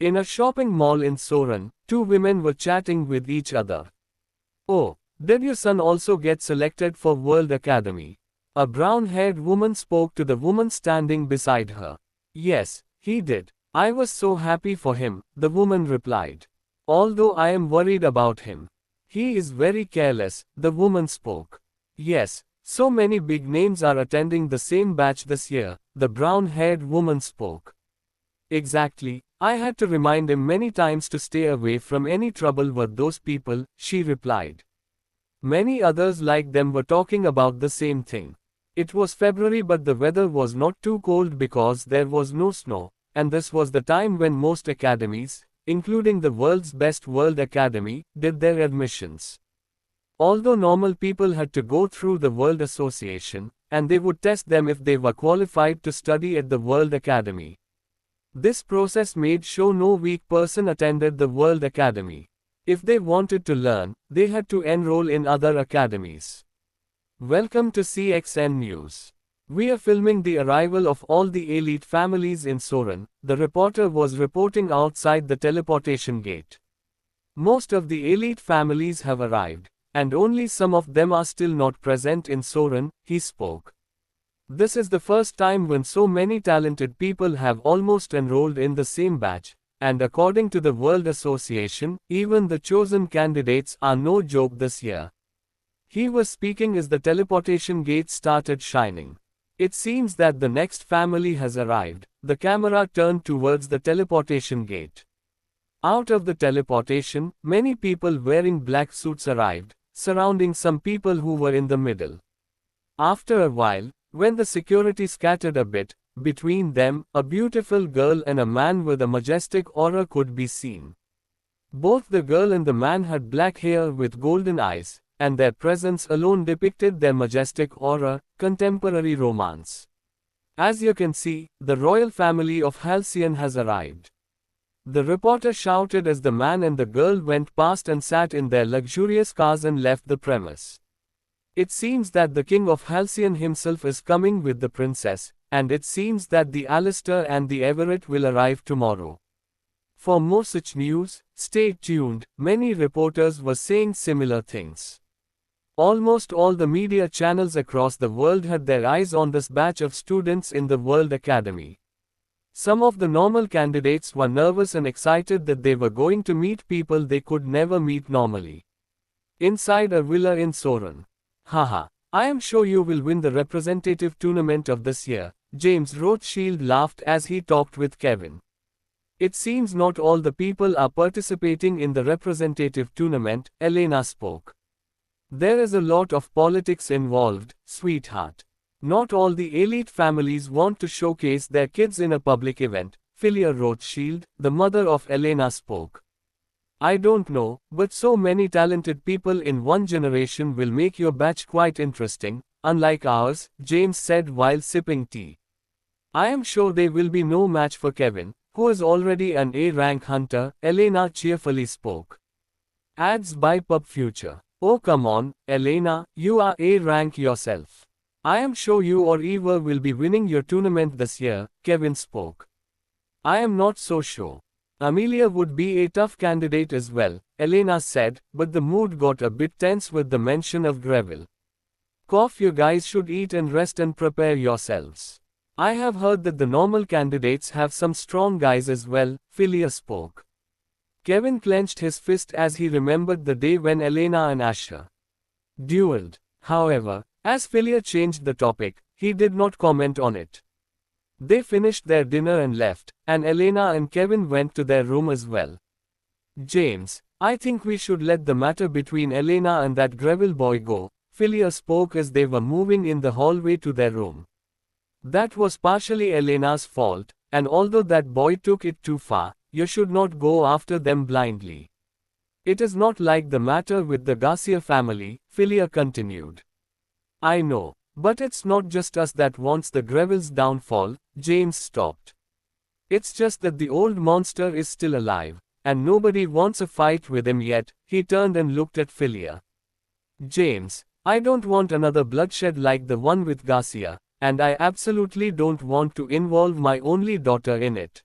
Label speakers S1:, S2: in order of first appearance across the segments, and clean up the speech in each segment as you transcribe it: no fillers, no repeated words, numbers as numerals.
S1: In a shopping mall in Soran, two women were chatting with each other. Oh, did your son also get selected for World Academy? A brown-haired woman spoke to the woman standing beside her. Yes, he did. I was so happy for him, the woman replied. Although I am worried about him. He is very careless, the woman spoke. Yes, so many big names are attending the same batch this year, the brown-haired woman spoke. Exactly, I had to remind him many times to stay away from any trouble with those people, she replied. Many others like them were talking about the same thing. It was February but the weather was not too cold because there was no snow, and this was the time when most academies, including the world's best World Academy, did their admissions. Although normal people had to go through the World Association, and they would test them if they were qualified to study at the World Academy. This process made sure no weak person attended the World Academy. If they wanted to learn, they had to enroll in other academies. Welcome to CXN News. We are filming the arrival of all the elite families in Soran, the reporter was reporting outside the teleportation gate. Most of the elite families have arrived, and only some of them are still not present in Soran, he spoke. This is the first time when so many talented people have almost enrolled in the same batch, and according to the World Association, even the chosen candidates are no joke this year. He was speaking as the teleportation gate started shining. It seems that the next family has arrived. The camera turned towards the teleportation gate. Out of the teleportation, many people wearing black suits arrived, surrounding some people who were in the middle. After a while, when the security scattered a bit, between them, a beautiful girl and a man with a majestic aura could be seen. Both the girl and the man had black hair with golden eyes, and their presence alone depicted their majestic aura, contemporary romance. As you can see, the royal family of Halcyon has arrived. The reporter shouted as the man and the girl went past and sat in their luxurious cars and left the premise. It seems that the king of Halcyon himself is coming with the princess, and it seems that the Alistair and the Everett will arrive tomorrow. For more such news, stay tuned. Many reporters were saying similar things. Almost all the media channels across the world had their eyes on this batch of students in the World Academy. Some of the normal candidates were nervous and excited that they were going to meet people they could never meet normally. Inside a villa in Soran. Haha, I am sure you will win the representative tournament of this year, James Rothschild laughed as he talked with Kevin. It seems not all the people are participating in the representative tournament, Elena spoke. There is a lot of politics involved, sweetheart. Not all the elite families want to showcase their kids in a public event, Philia Rothschild, the mother of Elena spoke. I don't know, but so many talented people in one generation will make your batch quite interesting, unlike ours, James said while sipping tea. I am sure there will be no match for Kevin, who is already an A-rank hunter, Elena cheerfully spoke. Ads by Pub Future. Oh come on, Elena, you are A-rank yourself. I am sure you or Eva will be winning your tournament this year, Kevin spoke. I am not so sure. Amelia would be a tough candidate as well, Elena said, but the mood got a bit tense with the mention of Greville. Cough, you guys should eat and rest and prepare yourselves. I have heard that the normal candidates have some strong guys as well, Philia spoke. Kevin clenched his fist as he remembered the day when Elena and Asher duelled. However, as Philia changed the topic, he did not comment on it. They finished their dinner and left, and Elena and Kevin went to their room as well. James, I think we should let the matter between Elena and that Greville boy go, Philia spoke as they were moving in the hallway to their room. That was partially Elena's fault, and although that boy took it too far, you should not go after them blindly. It is not like the matter with the Garcia family, Philia continued. I know, but it's not just us that wants the Greville's downfall, James stopped. It's just that the old monster is still alive, and nobody wants a fight with him yet, he turned and looked at Philia. James, I don't want another bloodshed like the one with Garcia, and I absolutely don't want to involve my only daughter in it.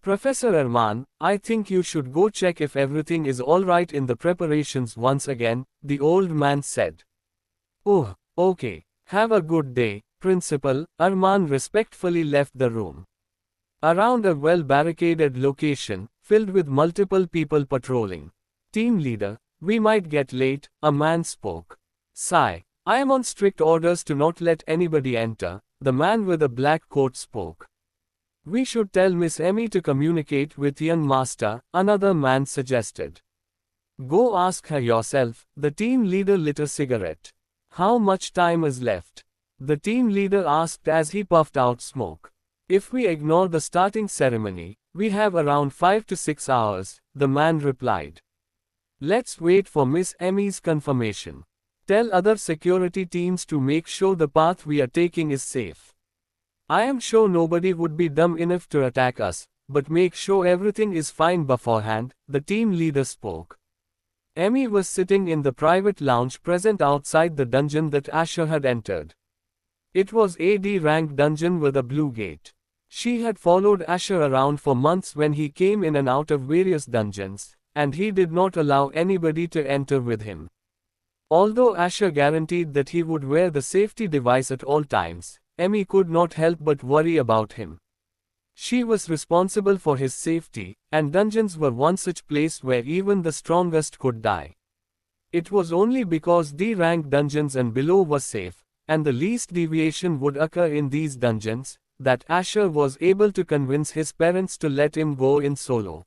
S1: Professor Arman, I think you should go check if everything is alright in the preparations once again, the old man said. Oh, okay. Have a good day, Principal. Arman respectfully left the room. Around a well-barricaded location, filled with multiple people patrolling. Team leader, we might get late, a man spoke. Sigh. I am on strict orders to not let anybody enter, the man with a black coat spoke. We should tell Miss Emmy to communicate with young master, another man suggested. Go ask her yourself, the team leader lit a cigarette. How much time is left? The team leader asked as he puffed out smoke. If we ignore the starting ceremony, we have around 5 to 6 hours, the man replied. Let's wait for Miss Emmy's confirmation. Tell other security teams to make sure the path we are taking is safe. I am sure nobody would be dumb enough to attack us, but make sure everything is fine beforehand, the team leader spoke. Emmy was sitting in the private lounge present outside the dungeon that Asher had entered. It was a D-rank dungeon with a blue gate. She had followed Asher around for months when he came in and out of various dungeons, and he did not allow anybody to enter with him. Although Asher guaranteed that he would wear the safety device at all times, Emmy could not help but worry about him. She was responsible for his safety, and dungeons were one such place where even the strongest could die. It was only because D-rank dungeons and below was safe, and the least deviation would occur in these dungeons, that Asher was able to convince his parents to let him go in solo.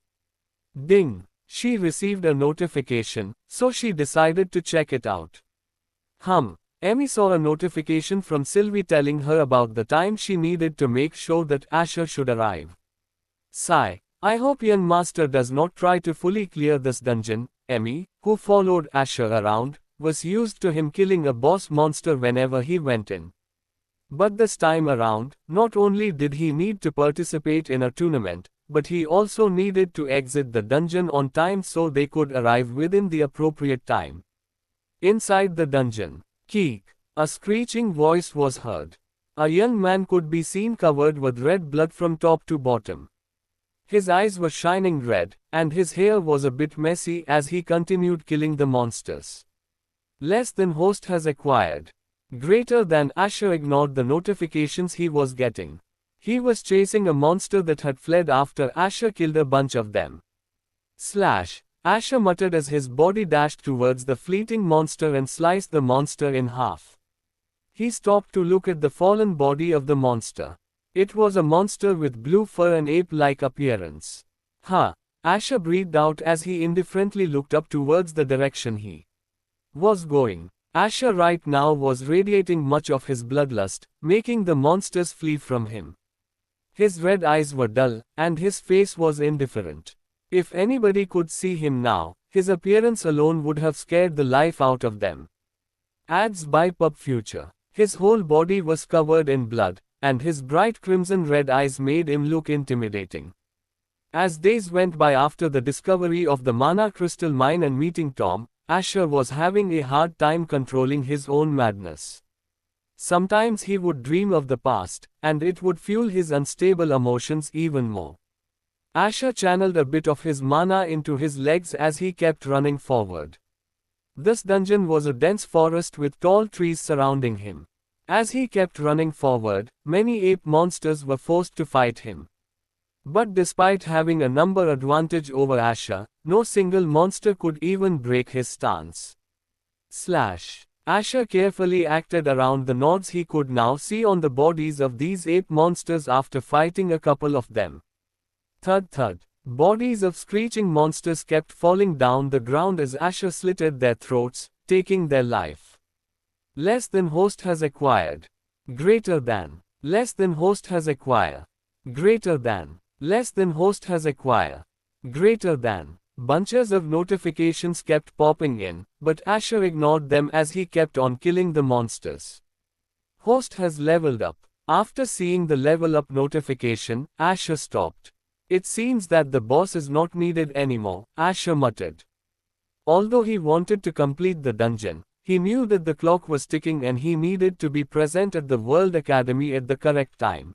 S1: Ding! She received a notification, so she decided to check it out. Emmy saw a notification from Sylvie telling her about the time she needed to make sure that Asher should arrive. Sigh. I hope young master does not try to fully clear this dungeon. Emmy, who followed Asher around, was used to him killing a boss monster whenever he went in. But this time around, not only did he need to participate in a tournament, but he also needed to exit the dungeon on time so they could arrive within the appropriate time. Inside the dungeon, Keek, a screeching voice was heard. A young man could be seen covered with red blood from top to bottom. His eyes were shining red, and his hair was a bit messy as he continued killing the monsters. Less than host has acquired. Greater than Asher ignored the notifications he was getting. He was chasing a monster that had fled after Asher killed a bunch of them. Asher muttered as his body dashed towards the fleeting monster and sliced the monster in half. He stopped to look at the fallen body of the monster. It was a monster with blue fur and ape-like appearance. Asher breathed out as he indifferently looked up towards the direction he was going. Asher right now was radiating much of his bloodlust, making the monsters flee from him. His red eyes were dull, and his face was indifferent. If anybody could see him now, his appearance alone would have scared the life out of them. Ads by Pub Future. His whole body was covered in blood, and his bright crimson red eyes made him look intimidating. As days went by after the discovery of the mana crystal mine and meeting Tom, Asher was having a hard time controlling his own madness. Sometimes he would dream of the past, and it would fuel his unstable emotions even more. Asher channeled a bit of his mana into his legs as he kept running forward. This dungeon was a dense forest with tall trees surrounding him. As he kept running forward, many ape monsters were forced to fight him. But despite having a number advantage over Asher, no single monster could even break his stance. Asher carefully acted around the nods he could now see on the bodies of these ape monsters after fighting a couple of them. Thud thud. Bodies of screeching monsters kept falling down the ground as Asher slitted their throats, taking their life. Less than host has acquired. Greater than. Less than host has acquired. Greater than. Less than host has acquired. Greater than. Bunches of notifications kept popping in, but Asher ignored them as he kept on killing the monsters. Host has leveled up. After seeing the level up notification, Asher stopped. It seems that the boss is not needed anymore, Asher muttered. Although he wanted to complete the dungeon, he knew that the clock was ticking and he needed to be present at the World Academy at the correct time.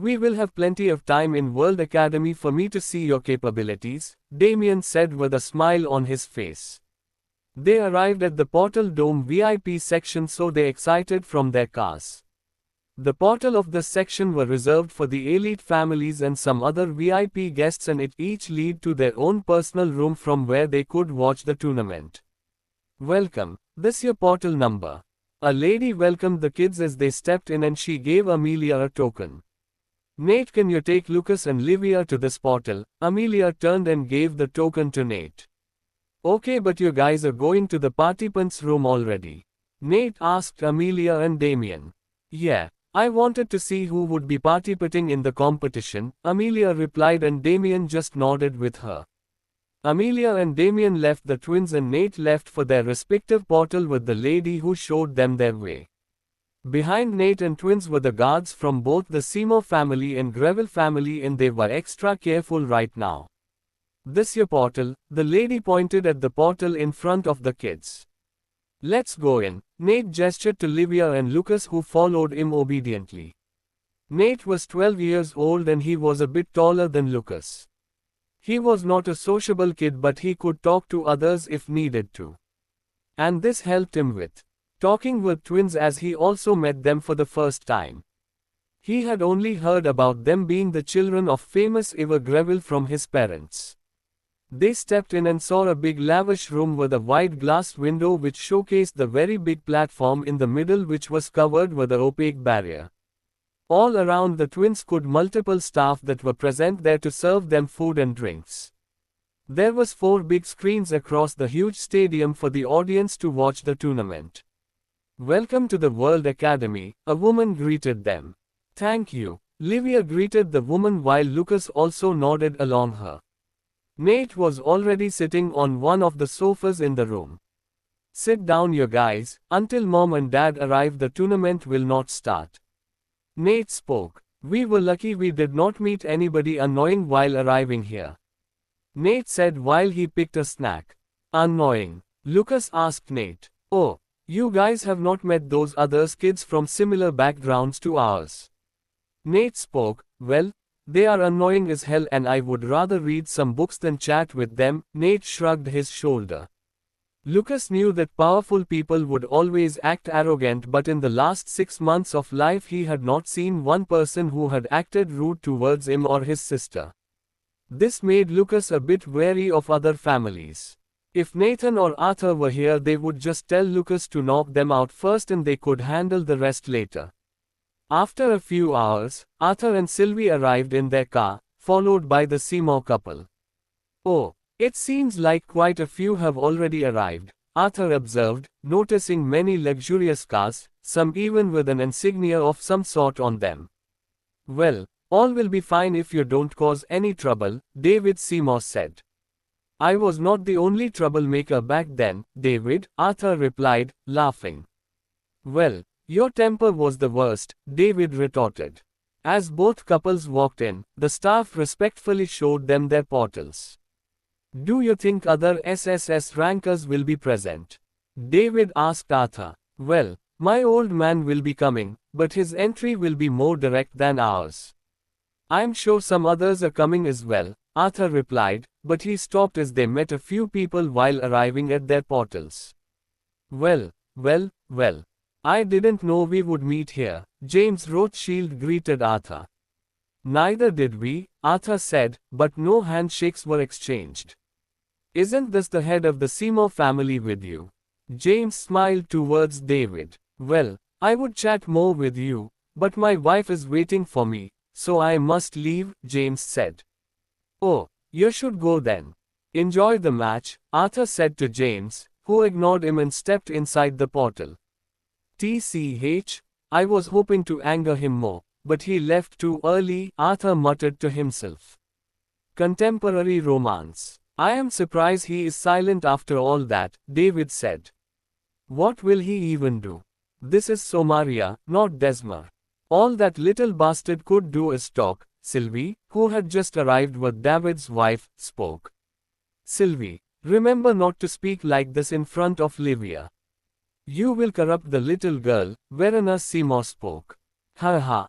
S1: We will have plenty of time in World Academy for me to see your capabilities, Damien said with a smile on his face. They arrived at the Portal Dome VIP section, so they excited from their cars. The portal of this section were reserved for the elite families and some other VIP guests, and it each lead to their own personal room from where they could watch the tournament. Welcome, this your portal number. A lady welcomed the kids as they stepped in and she gave Amelia a token. Nate, can you take Lucas and Livia to this portal? Amelia turned and gave the token to Nate. Okay, but you guys are going to the participants' room already? Nate asked Amelia and Damien. Yeah, I wanted to see who would be participating in the competition, Amelia replied, and Damien just nodded with her. Amelia and Damien left the twins and Nate left for their respective portal with the lady who showed them their way. Behind Nate and twins were the guards from both the Seymour family and Greville family, and they were extra careful right now. This your portal, the lady pointed at the portal in front of the kids. Let's go in, Nate gestured to Livia and Lucas, who followed him obediently. Nate was 12 years old and he was a bit taller than Lucas. He was not a sociable kid, but he could talk to others if needed to. And this helped him with talking with twins, as he also met them for the first time. He had only heard about them being the children of famous Ivor Greville from his parents. They stepped in and saw a big lavish room with a wide glass window which showcased the very big platform in the middle, which was covered with an opaque barrier. All around the twins could multiple staff that were present there to serve them food and drinks. There was 4 big screens across the huge stadium for the audience to watch the tournament. Welcome to the World Academy, a woman greeted them. Thank you, Livia greeted the woman while Lucas also nodded along her. Nate was already sitting on one of the sofas in the room. Sit down, you guys, until Mom and Dad arrive the tournament will not start. Nate spoke. We were lucky we did not meet anybody annoying while arriving here. Nate said while he picked a snack. Annoying? Lucas asked Nate. Oh, you guys have not met those other kids from similar backgrounds to ours. Nate spoke. Well, they are annoying as hell and I would rather read some books than chat with them. Nate shrugged his shoulder. Lucas knew that powerful people would always act arrogant, but in the last 6 months of life he had not seen one person who had acted rude towards him or his sister. This made Lucas a bit wary of other families. If Nathan or Arthur were here, they would just tell Lucas to knock them out first and they could handle the rest later. After a few hours, Arthur and Sylvie arrived in their car, followed by the Seymour couple. Oh, it seems like quite a few have already arrived, Arthur observed, noticing many luxurious cars, some even with an insignia of some sort on them. Well, all will be fine if you don't cause any trouble, David Seymour said. I was not the only troublemaker back then, David, Arthur replied, laughing. Well, your temper was the worst, David retorted. As both couples walked in, the staff respectfully showed them their portals. Do you think other SSS rankers will be present? David asked Arthur. Well, my old man will be coming, but his entry will be more direct than ours. I'm sure some others are coming as well, Arthur replied, but he stopped as they met a few people while arriving at their portals. Well, I didn't know we would meet here, James Rothschild greeted Arthur. Neither did we, Arthur said, but no handshakes were exchanged. Isn't this the head of the Seymour family with you? James smiled towards David. Well, I would chat more with you, but my wife is waiting for me, so I must leave, James said. Oh, you should go then. Enjoy the match, Arthur said to James, who ignored him and stepped inside the portal. TCH, I was hoping to anger him more, but he left too early, Arthur muttered to himself. Contemporary romance. I am surprised he is silent after all that, David said. What will he even do? This is Somaria, not Desmer. All that little bastard could do is talk, Sylvie, who had just arrived with David's wife, spoke. Sylvie, remember not to speak like this in front of Livia. You will corrupt the little girl, Verena Seymour spoke. Ha ha,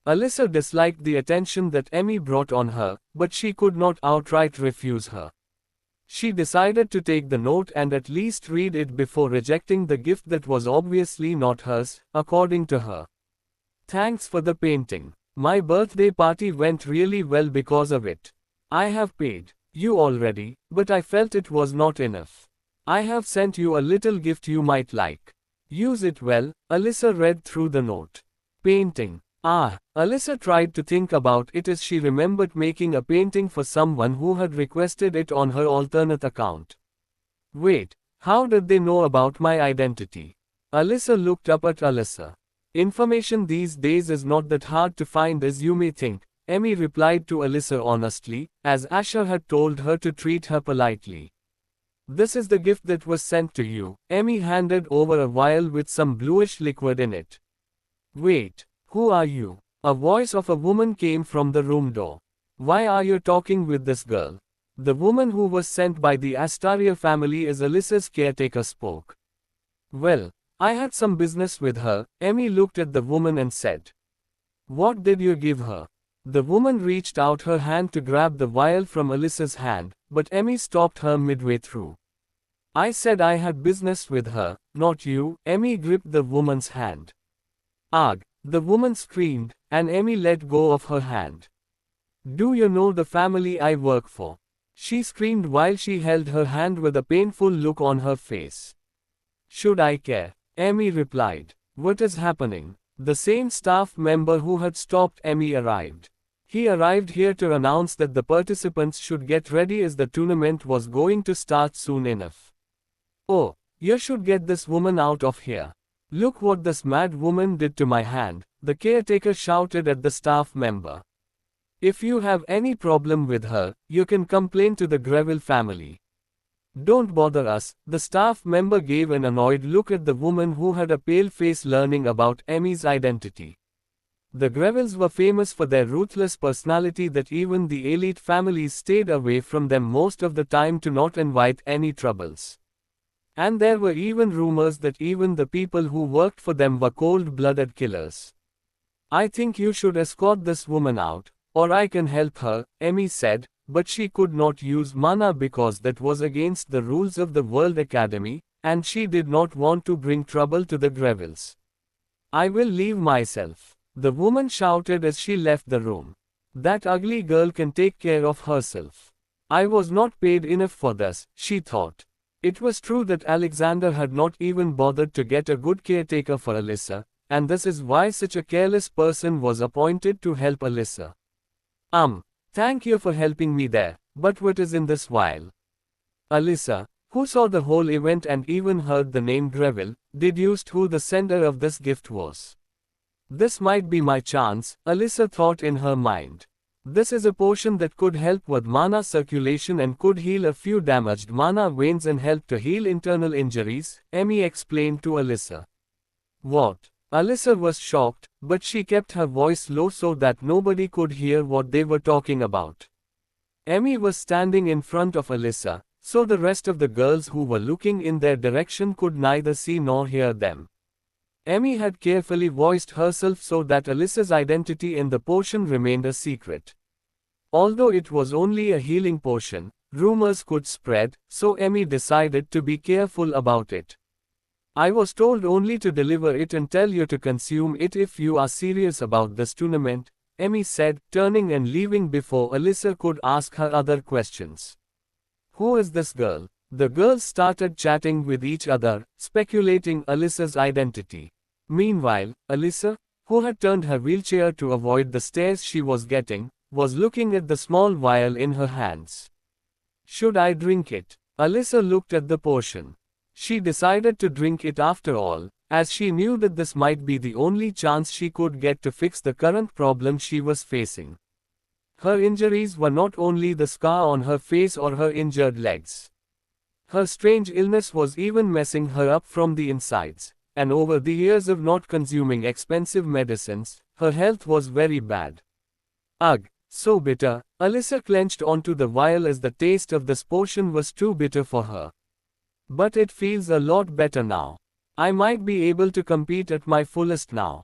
S1: Alyssa disliked the attention that Emmy brought on her, but she could not outright refuse her. She decided to take the note and at least read it before rejecting the gift that was obviously not hers, according to her. Thanks for the painting. My birthday party went really well because of it. I have paid you already, but I felt it was not enough. I have sent you a little gift you might like. Use it well. Alyssa read through the note. Painting. Alyssa tried to think about it as she remembered making a painting for someone who had requested it on her alternate account. Wait, how did they know about my identity? Alyssa looked up at Alyssa. Information these days is not that hard to find as you may think, Emmy replied to Alyssa honestly, as Asher had told her to treat her politely. This is the gift that was sent to you. Emmy handed over a vial with some bluish liquid in it. Wait. Who are you? A voice of a woman came from the room door. Why are you talking with this girl? The woman who was sent by the Astaria family as Alyssa's caretaker spoke. Well, I had some business with her. Emmy looked at the woman and said. What did you give her? The woman reached out her hand to grab the vial from Alyssa's hand, but Emmy stopped her midway through. I said I had business with her, not you. Emmy gripped the woman's hand. Ugh. The woman screamed, and Emmy let go of her hand. Do you know the family I work for? She screamed while she held her hand with a painful look on her face. Should I care? Emmy replied. What is happening? The same staff member who had stopped Emmy arrived. He arrived here to announce that the participants should get ready as the tournament was going to start soon enough. Oh, you should get this woman out of here. Look what this mad woman did to my hand, the caretaker shouted at the staff member. If you have any problem with her, you can complain to the Greville family. Don't bother us, the staff member gave an annoyed look at the woman who had a pale face learning about Emmy's identity. The Grevilles were famous for their ruthless personality that even the elite families stayed away from them most of the time to not invite any troubles. And there were even rumors that even the people who worked for them were cold-blooded killers. I think you should escort this woman out, or I can help her, Emmy said, but she could not use mana because that was against the rules of the World Academy, and she did not want to bring trouble to the Grevilles. I will leave myself, the woman shouted as she left the room. That ugly girl can take care of herself. I was not paid enough for this, she thought. It was true that Alexander had not even bothered to get a good caretaker for Alyssa, and this is why such a careless person was appointed to help Alyssa. Thank you for helping me there, but what is in this vial? Alyssa, who saw the whole event and even heard the name Greville, deduced who the sender of this gift was. This might be my chance, Alyssa thought in her mind. This is a potion that could help with mana circulation and could heal a few damaged mana veins and help to heal internal injuries, Emmy explained to Alyssa. What? Alyssa was shocked, but she kept her voice low so that nobody could hear what they were talking about. Emmy was standing in front of Alyssa, so the rest of the girls who were looking in their direction could neither see nor hear them. Emmy had carefully voiced herself so that Alyssa's identity in the potion remained a secret. Although it was only a healing potion, rumors could spread, so Emmy decided to be careful about it. I was told only to deliver it and tell you to consume it if you are serious about this tournament, Emmy said, turning and leaving before Alyssa could ask her other questions. Who is this girl? The girls started chatting with each other, speculating Alyssa's identity. Meanwhile, Alyssa, who had turned her wheelchair to avoid the stares she was getting, was looking at the small vial in her hands. Should I drink it? Alyssa looked at the potion. She decided to drink it after all, as she knew that this might be the only chance she could get to fix the current problem she was facing. Her injuries were not only the scar on her face or her injured legs. Her strange illness was even messing her up from the insides, and over the years of not consuming expensive medicines, her health was very bad. Ugh, so bitter. Alyssa clenched onto the vial as the taste of this potion was too bitter for her. But it feels a lot better now. I might be able to compete at my fullest now.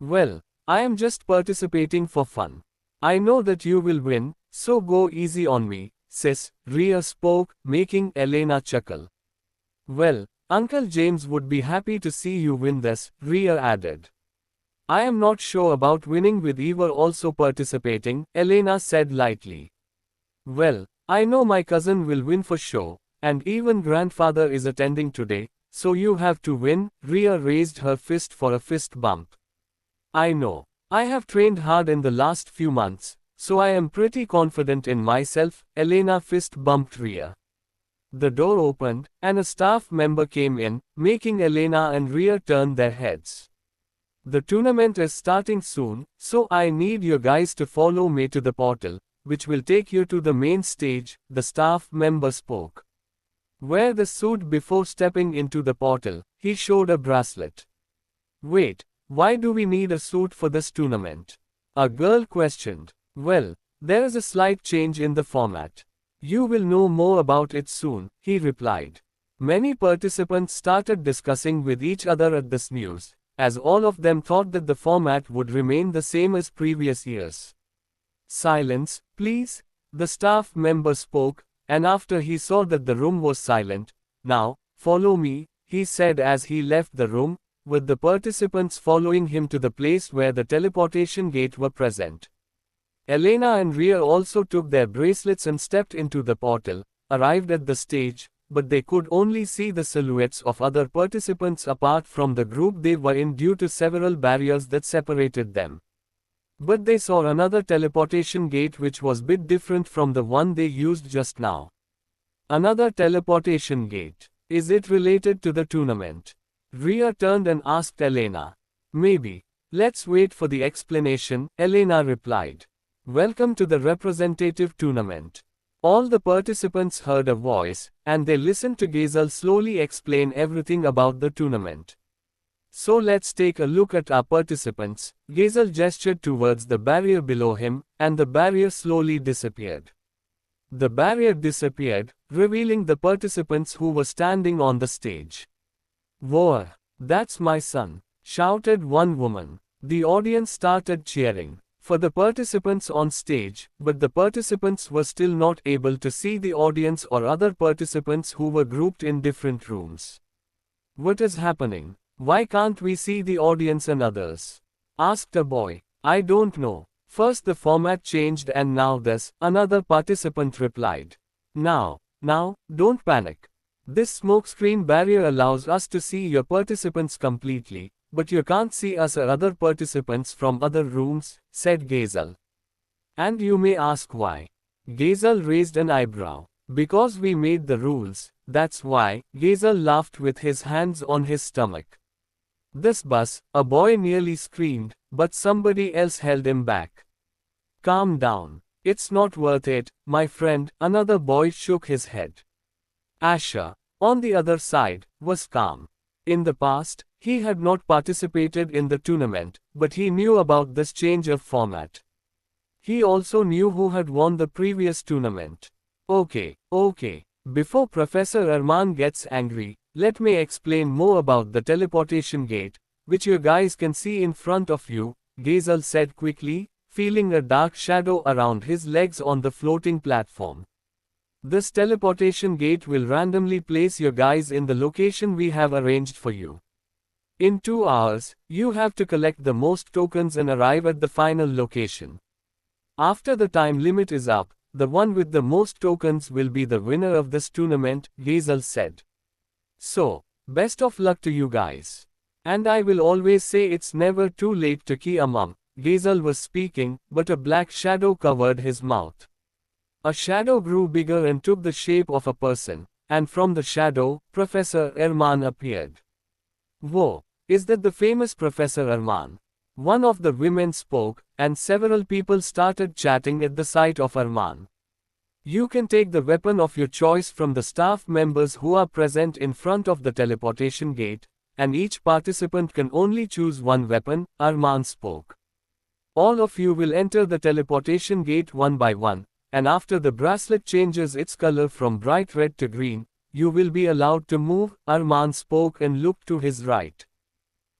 S1: Well, I am just participating for fun. I know that you will win, so go easy on me, sis, Rhea spoke, making Elena chuckle. Well, Uncle James would be happy to see you win this, Rhea added. I am not sure about winning with Eva also participating, Elena said lightly. Well, I know my cousin will win for sure, and even grandfather is attending today, so you have to win, Rhea raised her fist for a fist bump. I know. I have trained hard in the last few months, so I am pretty confident in myself, Elena fist bumped Rhea. The door opened, and a staff member came in, making Elena and Rhea turn their heads. The tournament is starting soon, so I need you guys to follow me to the portal, which will take you to the main stage, the staff member spoke. Wear the suit before stepping into the portal, he showed a bracelet. Wait, why do we need a suit for this tournament? A girl questioned. Well, there is a slight change in the format. You will know more about it soon, he replied. Many participants started discussing with each other at this news, as all of them thought that the format would remain the same as previous years. Silence, please, the staff member spoke, and after he saw that the room was silent, now, follow me, he said as he left the room, with the participants following him to the place where the teleportation gate were present. Elena and Rhea also took their bracelets and stepped into the portal, arrived at the stage, but they could only see the silhouettes of other participants apart from the group they were in due to several barriers that separated them. But they saw another teleportation gate which was bit different from the one they used just now. Another teleportation gate. Is it related to the tournament? Rhea turned and asked Elena. Maybe. Let's wait for the explanation, Elena replied. Welcome to the representative tournament. All the participants heard a voice, and they listened to Gazel slowly explain everything about the tournament. So let's take a look at our participants. Gazel gestured towards the barrier below him, and the barrier slowly disappeared. The barrier disappeared, revealing the participants who were standing on the stage. Whoa, that's my son, shouted one woman. The audience started cheering for the participants on stage, but the participants were still not able to see the audience or other participants who were grouped in different rooms. What is happening? Why can't we see the audience and others? Asked a boy. I don't know. First the format changed and now this, another participant replied. Now, don't panic. This smokescreen barrier allows us to see your participants completely, but you can't see us or other participants from other rooms, said Gazel. And you may ask why. Gazel raised an eyebrow. Because we made the rules, that's why, Gazel laughed with his hands on his stomach. This bus, a boy nearly screamed, but somebody else held him back. Calm down. It's not worth it, my friend, another boy shook his head. Asher, on the other side, was calm. In the past, he had not participated in the tournament, but he knew about this change of format. He also knew who had won the previous tournament. Okay. Before Professor Arman gets angry, let me explain more about the teleportation gate, which you guys can see in front of you, Gazel said quickly, feeling a dark shadow around his legs on the floating platform. This teleportation gate will randomly place you guys in the location we have arranged for you. In 2 hours, you have to collect the most tokens and arrive at the final location. After the time limit is up, the one with the most tokens will be the winner of this tournament, Gazel said. So, best of luck to you guys. And I will always say it's never too late to key a mum. Gazel was speaking, but a black shadow covered his mouth. A shadow grew bigger and took the shape of a person, and from the shadow, Professor Arman appeared. Whoa, is that the famous Professor Arman? One of the women spoke, and several people started chatting at the sight of Arman. You can take the weapon of your choice from the staff members who are present in front of the teleportation gate, and each participant can only choose one weapon, Arman spoke. All of you will enter the teleportation gate one by one, and after the bracelet changes its color from bright red to green, you will be allowed to move, Arman spoke and looked to his right.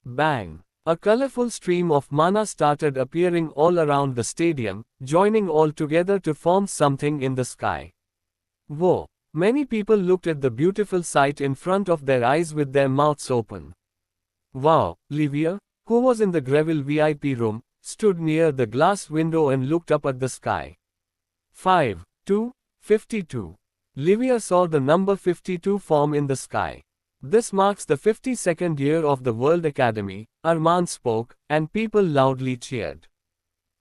S1: Bang! A colorful stream of mana started appearing all around the stadium, joining all together to form something in the sky. Whoa! Many people looked at the beautiful sight in front of their eyes with their mouths open. Wow! Livia, who was in the Greville VIP room, stood near the glass window and looked up at the sky. 52. Livia saw the number 52 form in the sky. This marks the 52nd year of the World Academy, Arman spoke, and people loudly cheered.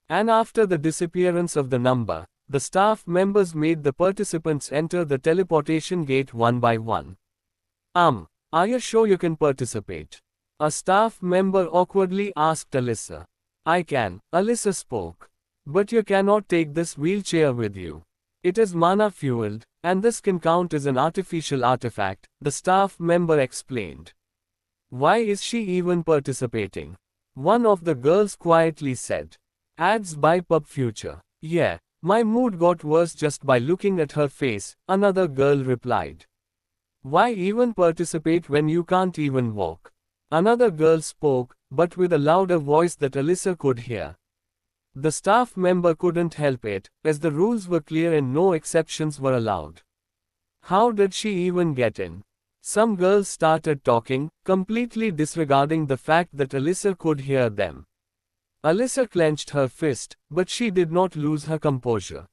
S1: And after the disappearance of the number, the staff members made the participants enter the teleportation gate one by one. Are you sure you can participate? A staff member awkwardly asked Alyssa. I can, Alyssa spoke. But you cannot take this wheelchair with you. It is mana-fueled, and this can count as an artificial artifact, the staff member explained. Why is she even participating? One of the girls quietly said. Ads by Pub Future. Yeah, my mood got worse just by looking at her face, another girl replied. Why even participate when you can't even walk? Another girl spoke, but with a louder voice that Alyssa could hear. The staff member couldn't help it, as the rules were clear and no exceptions were allowed. How did she even get in? Some girls started talking, completely disregarding the fact that Alyssa could hear them. Alyssa clenched her fist, but she did not lose her composure.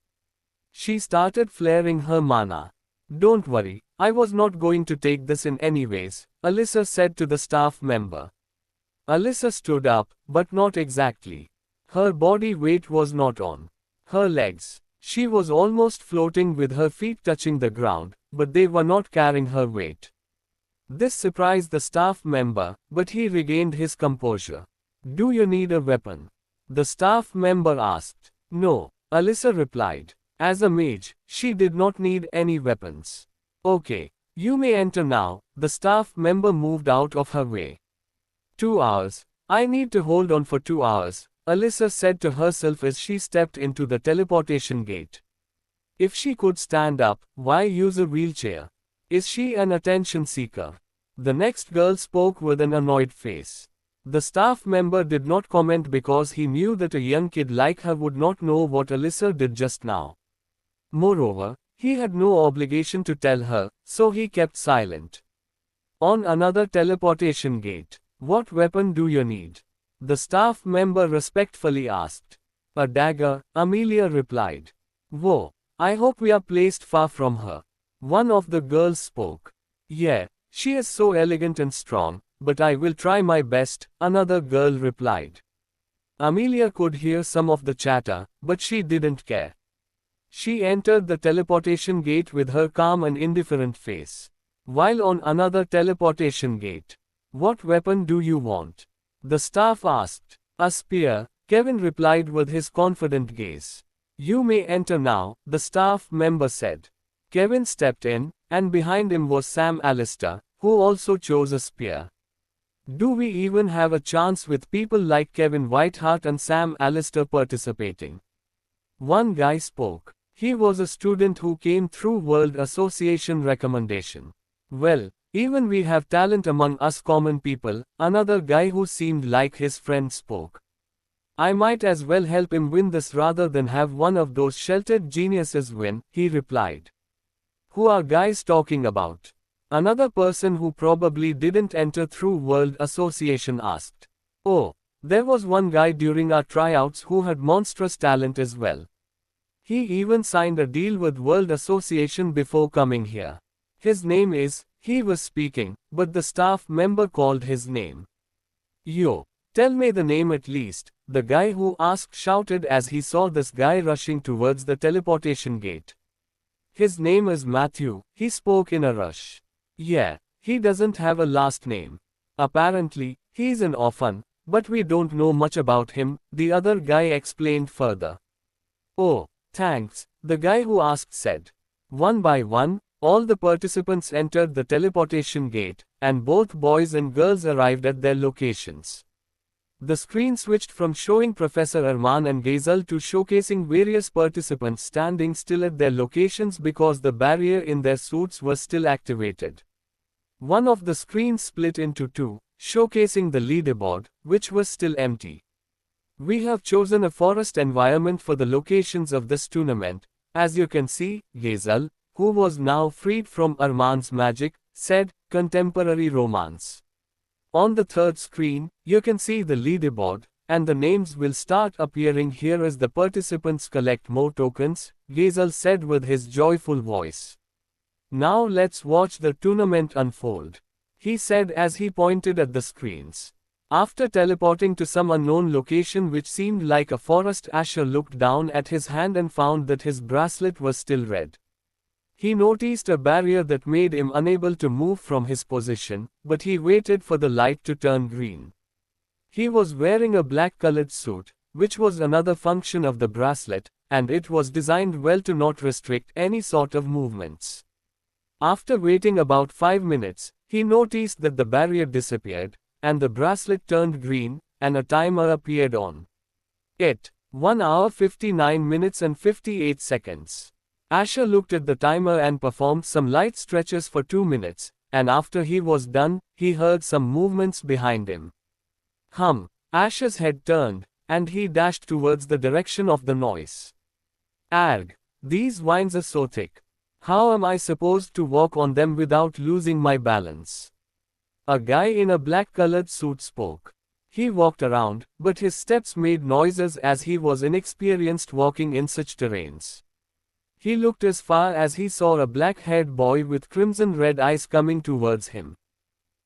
S1: She started flaring her mana. Don't worry, I was not going to take this in anyways, Alyssa said to the staff member. Alyssa stood up, but not exactly. Her body weight was not on her legs. She was almost floating with her feet touching the ground, but they were not carrying her weight. This surprised the staff member, but he regained his composure. Do you need a weapon? The staff member asked. No, Alyssa replied. As a mage, she did not need any weapons. Okay, you may enter now, the staff member moved out of her way. 2 hours. I need to hold on for 2 hours, Alyssa said to herself as she stepped into the teleportation gate. If she could stand up, why use a wheelchair? Is she an attention seeker? The next girl spoke with an annoyed face. The staff member did not comment because he knew that a young kid like her would not know what Alyssa did just now. Moreover, he had no obligation to tell her, so he kept silent. On another teleportation gate. What weapon do you need? The staff member respectfully asked. A dagger, Amelia replied. Whoa, I hope we are placed far from her. One of the girls spoke. Yeah, she is so elegant and strong, but I will try my best, another girl replied. Amelia could hear some of the chatter, but she didn't care. She entered the teleportation gate with her calm and indifferent face. While on another teleportation gate. What weapon do you want? The staff asked. A spear, Kevin replied with his confident gaze. You may enter now, the staff member said. Kevin stepped in, and behind him was Sam Allister, who also chose a spear. Do we even have a chance with people like Kevin Whiteheart and Sam Allister participating? One guy spoke. He was a student who came through World Association recommendation. Well, even we have talent among us common people, another guy who seemed like his friend spoke. I might as well help him win this rather than have one of those sheltered geniuses win, he replied. Who are guys talking about? Another person who probably didn't enter through World Association asked. Oh, there was one guy during our tryouts who had monstrous talent as well. He even signed a deal with World Association before coming here. His name is, he was speaking, but the staff member called his name. Yo, tell me the name at least, the guy who asked shouted as he saw this guy rushing towards the teleportation gate. His name is Matthew, he spoke in a rush. Yeah, he doesn't have a last name. Apparently, he's an orphan, but we don't know much about him, the other guy explained further. Oh, thanks, the guy who asked said. One by one, all the participants entered the teleportation gate, and both boys and girls arrived at their locations. The screen switched from showing Professor Arman and Gazel to showcasing various participants standing still at their locations because the barrier in their suits was still activated. One of the screens split into two, showcasing the leaderboard, which was still empty. We have chosen a forest environment for the locations of this tournament. As you can see, Hazel, who was now freed from Armand's magic, said, contemporary romance. On the third screen, you can see the leaderboard, and the names will start appearing here as the participants collect more tokens, Hazel said with his joyful voice. Now let's watch the tournament unfold, he said as he pointed at the screens. After teleporting to some unknown location which seemed like a forest, Asher looked down at his hand and found that his bracelet was still red. He noticed a barrier that made him unable to move from his position, but he waited for the light to turn green. He was wearing a black-colored suit, which was another function of the bracelet, and it was designed well to not restrict any sort of movements. After waiting about 5 minutes, he noticed that the barrier disappeared, and the bracelet turned green, and a timer appeared on it. 1 hour 59 minutes and 58 seconds. Asher looked at the timer and performed some light stretches for 2 minutes, and after he was done, he heard some movements behind him. Asher's head turned, and he dashed towards the direction of the noise. Arg! These vines are so thick. How am I supposed to walk on them without losing my balance? A guy in a black-colored suit spoke. He walked around, but his steps made noises as he was inexperienced walking in such terrains. He looked as far as he saw a black-haired boy with crimson-red eyes coming towards him.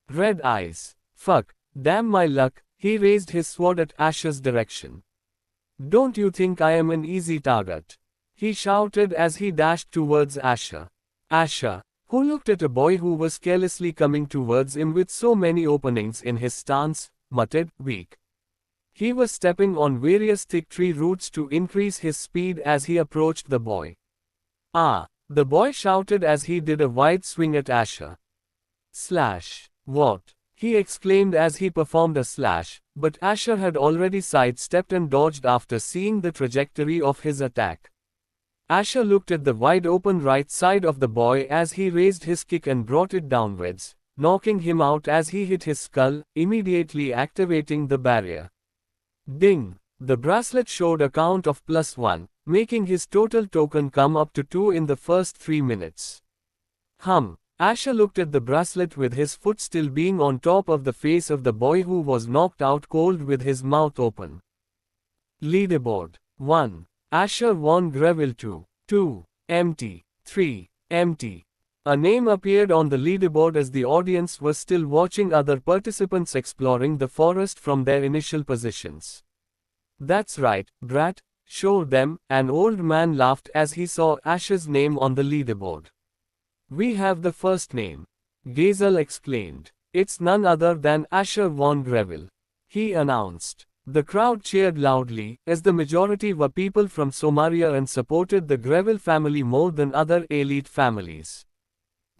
S1: Red eyes. Fuck, damn my luck, he raised his sword at Asher's direction. Don't you think I am an easy target? He shouted as he dashed towards Asher. Asher, who looked at a boy who was carelessly coming towards him with so many openings in his stance, muttered, weak. He was stepping on various thick tree roots to increase his speed as he approached the boy. Ah! The boy shouted as he did a wide swing at Asher. Slash! What? He exclaimed as he performed a slash, but Asher had already sidestepped and dodged after seeing the trajectory of his attack. Asher looked at the wide-open right side of the boy as he raised his kick and brought it downwards, knocking him out as he hit his skull, immediately activating the barrier. Ding! The bracelet showed a count of +1, making his total token come up to 2 in the first 3 minutes. Asher looked at the bracelet with his foot still being on top of the face of the boy who was knocked out cold with his mouth open. Leaderboard. 1. Asher won Gravel 2. 2. Empty. 3. Empty. A name appeared on the leaderboard as the audience was still watching other participants exploring the forest from their initial positions. That's right, brat, show them, an old man laughed as he saw Asher's name on the leaderboard. We have the first name. Hazel explained. It's none other than Asher von Gravel. He announced. The crowd cheered loudly, as the majority were people from Somalia and supported the Gravel family more than other elite families.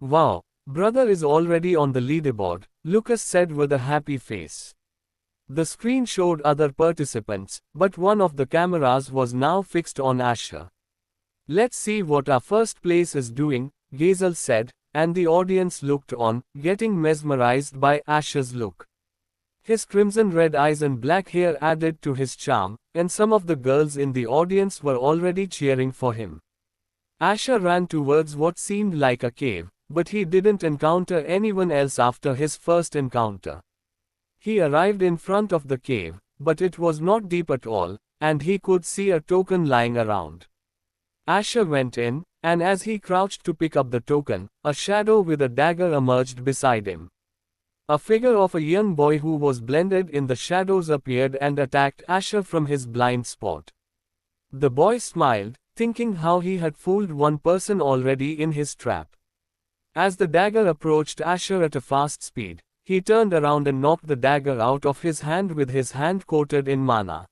S1: Wow, brother is already on the leaderboard, Lucas said with a happy face. The screen showed other participants, but one of the cameras was now fixed on Asher. Let's see what our first place is doing, Hazel said, and the audience looked on, getting mesmerized by Asher's look. His crimson-red eyes and black hair added to his charm, and some of the girls in the audience were already cheering for him. Asher ran towards what seemed like a cave, but he didn't encounter anyone else after his first encounter. He arrived in front of the cave, but it was not deep at all, and he could see a token lying around. Asher went in, and as he crouched to pick up the token, a shadow with a dagger emerged beside him. A figure of a young boy who was blended in the shadows appeared and attacked Asher from his blind spot. The boy smiled, thinking how he had fooled one person already in his trap. As the dagger approached Asher at a fast speed, he turned around and knocked the dagger out of his hand with his hand coated in mana.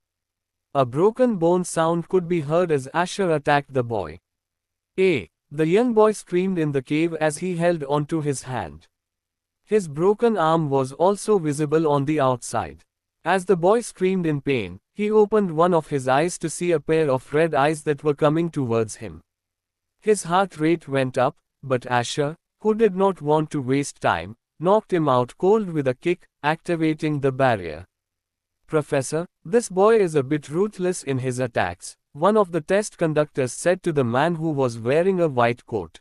S1: A broken bone sound could be heard as Asher attacked the boy. The young boy screamed in the cave as he held onto his hand. His broken arm was also visible on the outside. As the boy screamed in pain, he opened one of his eyes to see a pair of red eyes that were coming towards him. His heart rate went up, but Asher, who did not want to waste time, knocked him out cold with a kick, activating the barrier. "Professor, this boy is a bit ruthless in his attacks," one of the test conductors said to the man who was wearing a white coat.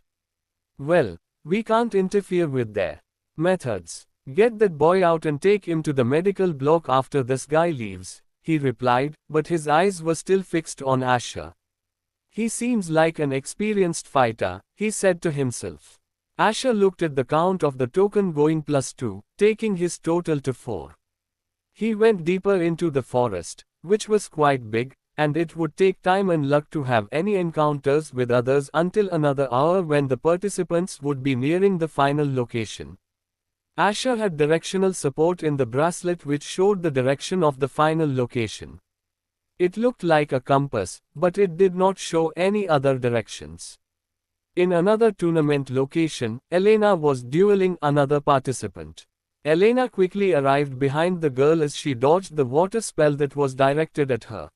S1: "Well, we can't interfere with their methods. Get that boy out and take him to the medical block after this guy leaves," he replied, but his eyes were still fixed on Asher. "He seems like an experienced fighter," he said to himself. Asher looked at the count of the token going +2, taking his total to 4. He went deeper into the forest, which was quite big, and it would take time and luck to have any encounters with others until another hour when the participants would be nearing the final location. Asher had directional support in the bracelet which showed the direction of the final location. It looked like a compass, but it did not show any other directions. In another tournament location, Elena was dueling another participant. Elena quickly arrived behind the girl as she dodged the water spell that was directed at her.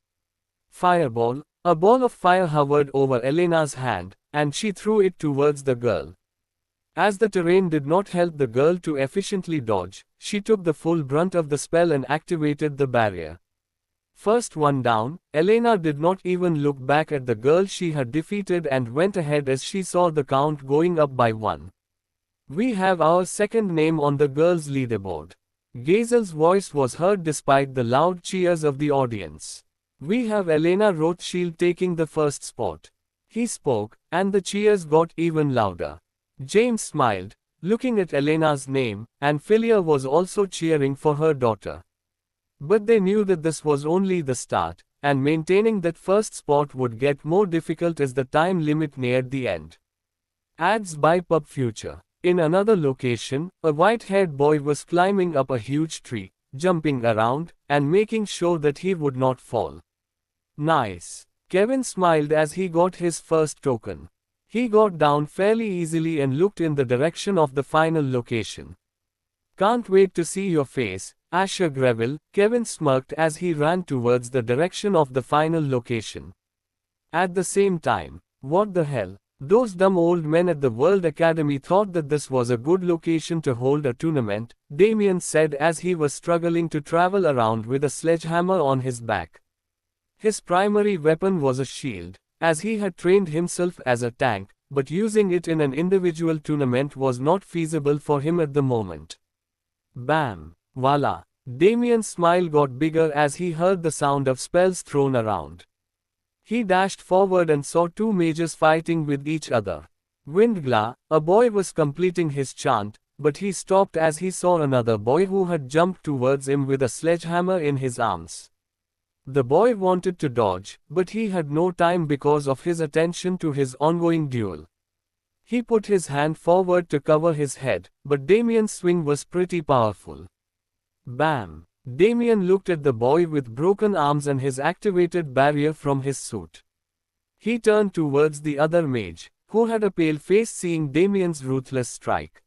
S1: Fireball, a ball of fire hovered over Elena's hand, and she threw it towards the girl. As the terrain did not help the girl to efficiently dodge, she took the full brunt of the spell and activated the barrier. First one down, Elena did not even look back at the girl she had defeated and went ahead as she saw the count going up by 1. "We have our second name on the girls' leaderboard." Gazel's voice was heard despite the loud cheers of the audience. "We have Elena Rothschild taking the first spot." He spoke, and the cheers got even louder. James smiled, looking at Elena's name, and Philia was also cheering for her daughter. But they knew that this was only the start, and maintaining that first spot would get more difficult as the time limit neared the end. Ads by Pub Future. In another location, a white-haired boy was climbing up a huge tree, jumping around, and making sure that he would not fall. "Nice." Kevin smiled as he got his first token. He got down fairly easily and looked in the direction of the final location. "Can't wait to see your face, Asher Greville," Kevin smirked as he ran towards the direction of the final location. At the same time, "What the hell? Those dumb old men at the World Academy thought that this was a good location to hold a tournament," Damien said as he was struggling to travel around with a sledgehammer on his back. His primary weapon was a shield, as he had trained himself as a tank, but using it in an individual tournament was not feasible for him at the moment. Bam! Voila! Damien's smile got bigger as he heard the sound of spells thrown around. He dashed forward and saw two mages fighting with each other. Windgla, a boy was completing his chant, but he stopped as he saw another boy who had jumped towards him with a sledgehammer in his arms. The boy wanted to dodge, but he had no time because of his attention to his ongoing duel. He put his hand forward to cover his head, but Damien's swing was pretty powerful. Bam! Damien looked at the boy with broken arms and his activated barrier from his suit. He turned towards the other mage, who had a pale face seeing Damien's ruthless strike.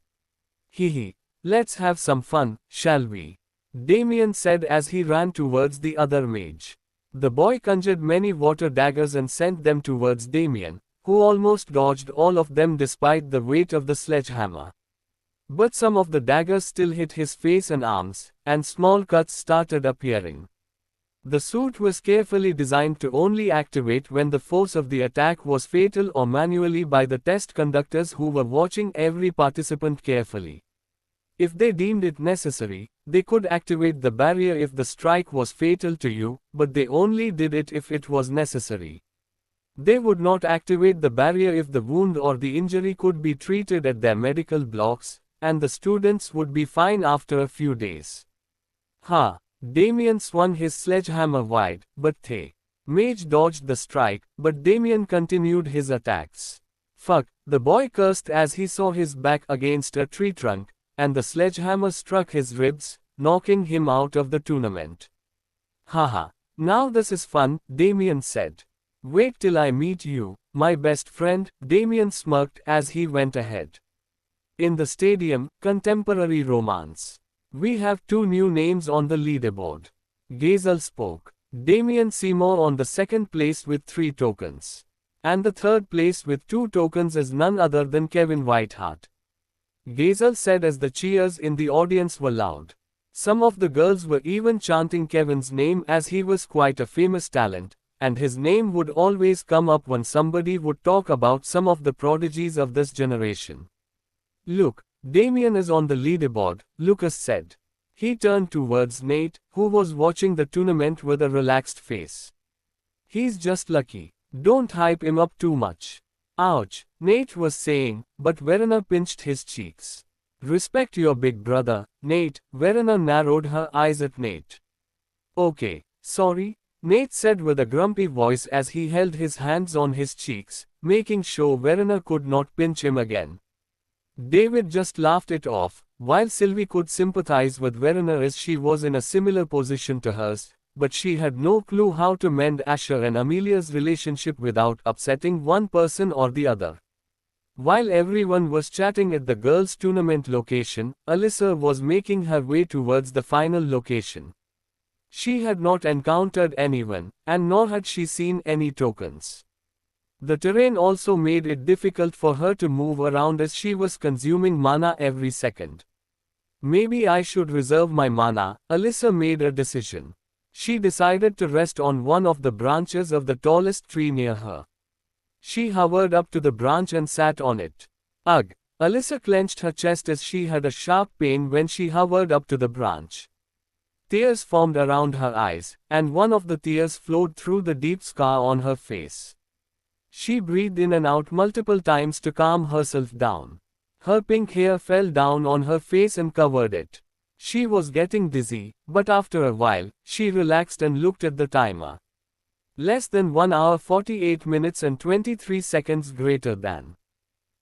S1: "Hehe. Let's have some fun, shall we?" Damien said as he ran towards the other mage. The boy conjured many water daggers and sent them towards Damien, who almost dodged all of them despite the weight of the sledgehammer. But some of the daggers still hit his face and arms, and small cuts started appearing. The suit was carefully designed to only activate when the force of the attack was fatal or manually by the test conductors who were watching every participant carefully. If they deemed it necessary, they could activate the barrier if the strike was fatal to you, but they only did it if it was necessary. They would not activate the barrier if the wound or the injury could be treated at their medical blocks, and the students would be fine after a few days. Ha! Damien swung his sledgehammer wide, but the mage dodged the strike, but Damien continued his attacks. Fuck, the boy cursed as he saw his back against a tree trunk, and the sledgehammer struck his ribs, knocking him out of the tournament. Haha, now this is fun, Damien said. Wait till I meet you, my best friend, Damien smirked as he went ahead. In the stadium, contemporary romance. We have two new names on the leaderboard. Gazel spoke. Damien Seymour on the second place with 3 tokens. And the third place with 2 tokens is none other than Kevin Whiteheart. Gazel said as the cheers in the audience were loud. Some of the girls were even chanting Kevin's name as he was quite a famous talent, and his name would always come up when somebody would talk about some of the prodigies of this generation. Look, Damien is on the leaderboard, Lucas said. He turned towards Nate, who was watching the tournament with a relaxed face. He's just lucky. Don't hype him up too much. Ouch, Nate was saying, but Verena pinched his cheeks. Respect your big brother, Nate. Verena narrowed her eyes at Nate. Okay, sorry, Nate said with a grumpy voice as he held his hands on his cheeks, making sure Verena could not pinch him again. David just laughed it off, while Sylvie could sympathize with Verena as she was in a similar position to hers, but she had no clue how to mend Asher and Amelia's relationship without upsetting one person or the other. While everyone was chatting at the girls' tournament location, Alyssa was making her way towards the final location. She had not encountered anyone, and nor had she seen any tokens. The terrain also made it difficult for her to move around as she was consuming mana every second. Maybe I should reserve my mana, Alyssa made a decision. She decided to rest on one of the branches of the tallest tree near her. She hovered up to the branch and sat on it. Ugh! Alyssa clenched her chest as she had a sharp pain when she hovered up to the branch. Tears formed around her eyes, and one of the tears flowed through the deep scar on her face. She breathed in and out multiple times to calm herself down. Her pink hair fell down on her face and covered it. She was getting dizzy, but after a while, she relaxed and looked at the timer. Less than 1 hour 48 minutes and 23 seconds greater than.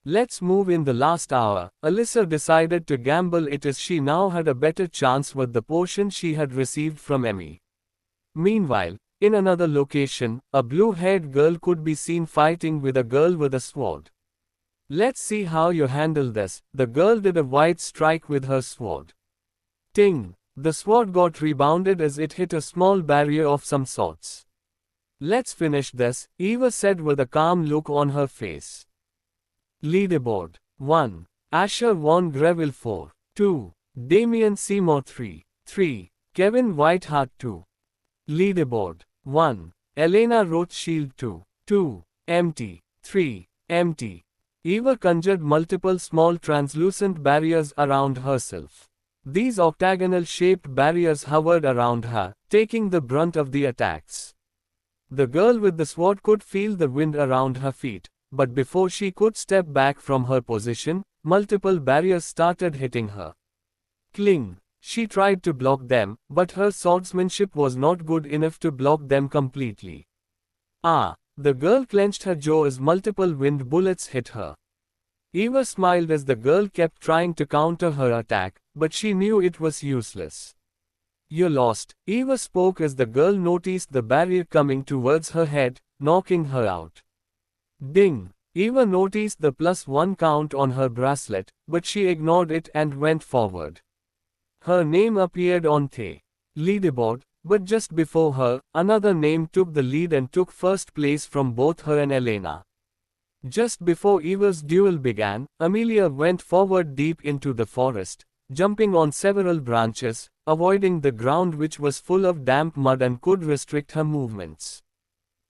S1: Let's move in the last hour. Alyssa decided to gamble it as she now had a better chance with the potion she had received from Emmy. Meanwhile, in another location, a blue-haired girl could be seen fighting with a girl with a sword. Let's see how you handle this. The girl did a wide strike with her sword. Ting! The sword got rebounded as it hit a small barrier of some sorts. Let's finish this, Eva said with a calm look on her face. Leaderboard 1. Asher Von Greville 4. 2. Damien Seymour 3. 3. Kevin Whiteheart 2. Leaderboard 1. Elena Rothschild 2. 2. Empty. 3. Empty. Eva conjured multiple small translucent barriers around herself. These octagonal-shaped barriers hovered around her, taking the brunt of the attacks. The girl with the sword could feel the wind around her feet, but before she could step back from her position, multiple barriers started hitting her. Cling! She tried to block them, but her swordsmanship was not good enough to block them completely. Ah! The girl clenched her jaw as multiple wind bullets hit her. Eva smiled as the girl kept trying to counter her attack, but she knew it was useless. You lost, Eva spoke as the girl noticed the barrier coming towards her head, knocking her out. Ding! Eva noticed the +1 count on her bracelet, but she ignored it and went forward. Her name appeared on the leaderboard, but just before her, another name took the lead and took first place from both her and Elena. Just before Eva's duel began, Amelia went forward deep into the forest, jumping on several branches, avoiding the ground which was full of damp mud and could restrict her movements.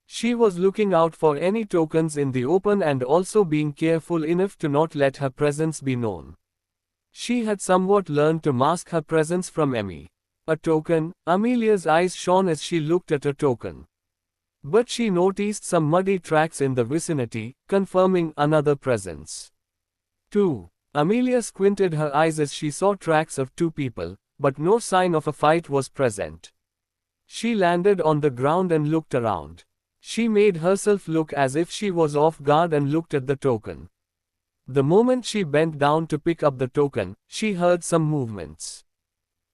S1: She was looking out for any tokens in the open and also being careful enough to not let her presence be known. She had somewhat learned to mask her presence from Emmy. A token? Amelia's eyes shone as she looked at a token. But she noticed some muddy tracks in the vicinity, confirming another presence. 2. Amelia squinted her eyes as she saw tracks of 2 people, but no sign of a fight was present. She landed on the ground and looked around. She made herself look as if she was off guard and looked at the token. The moment she bent down to pick up the token, she heard some movements.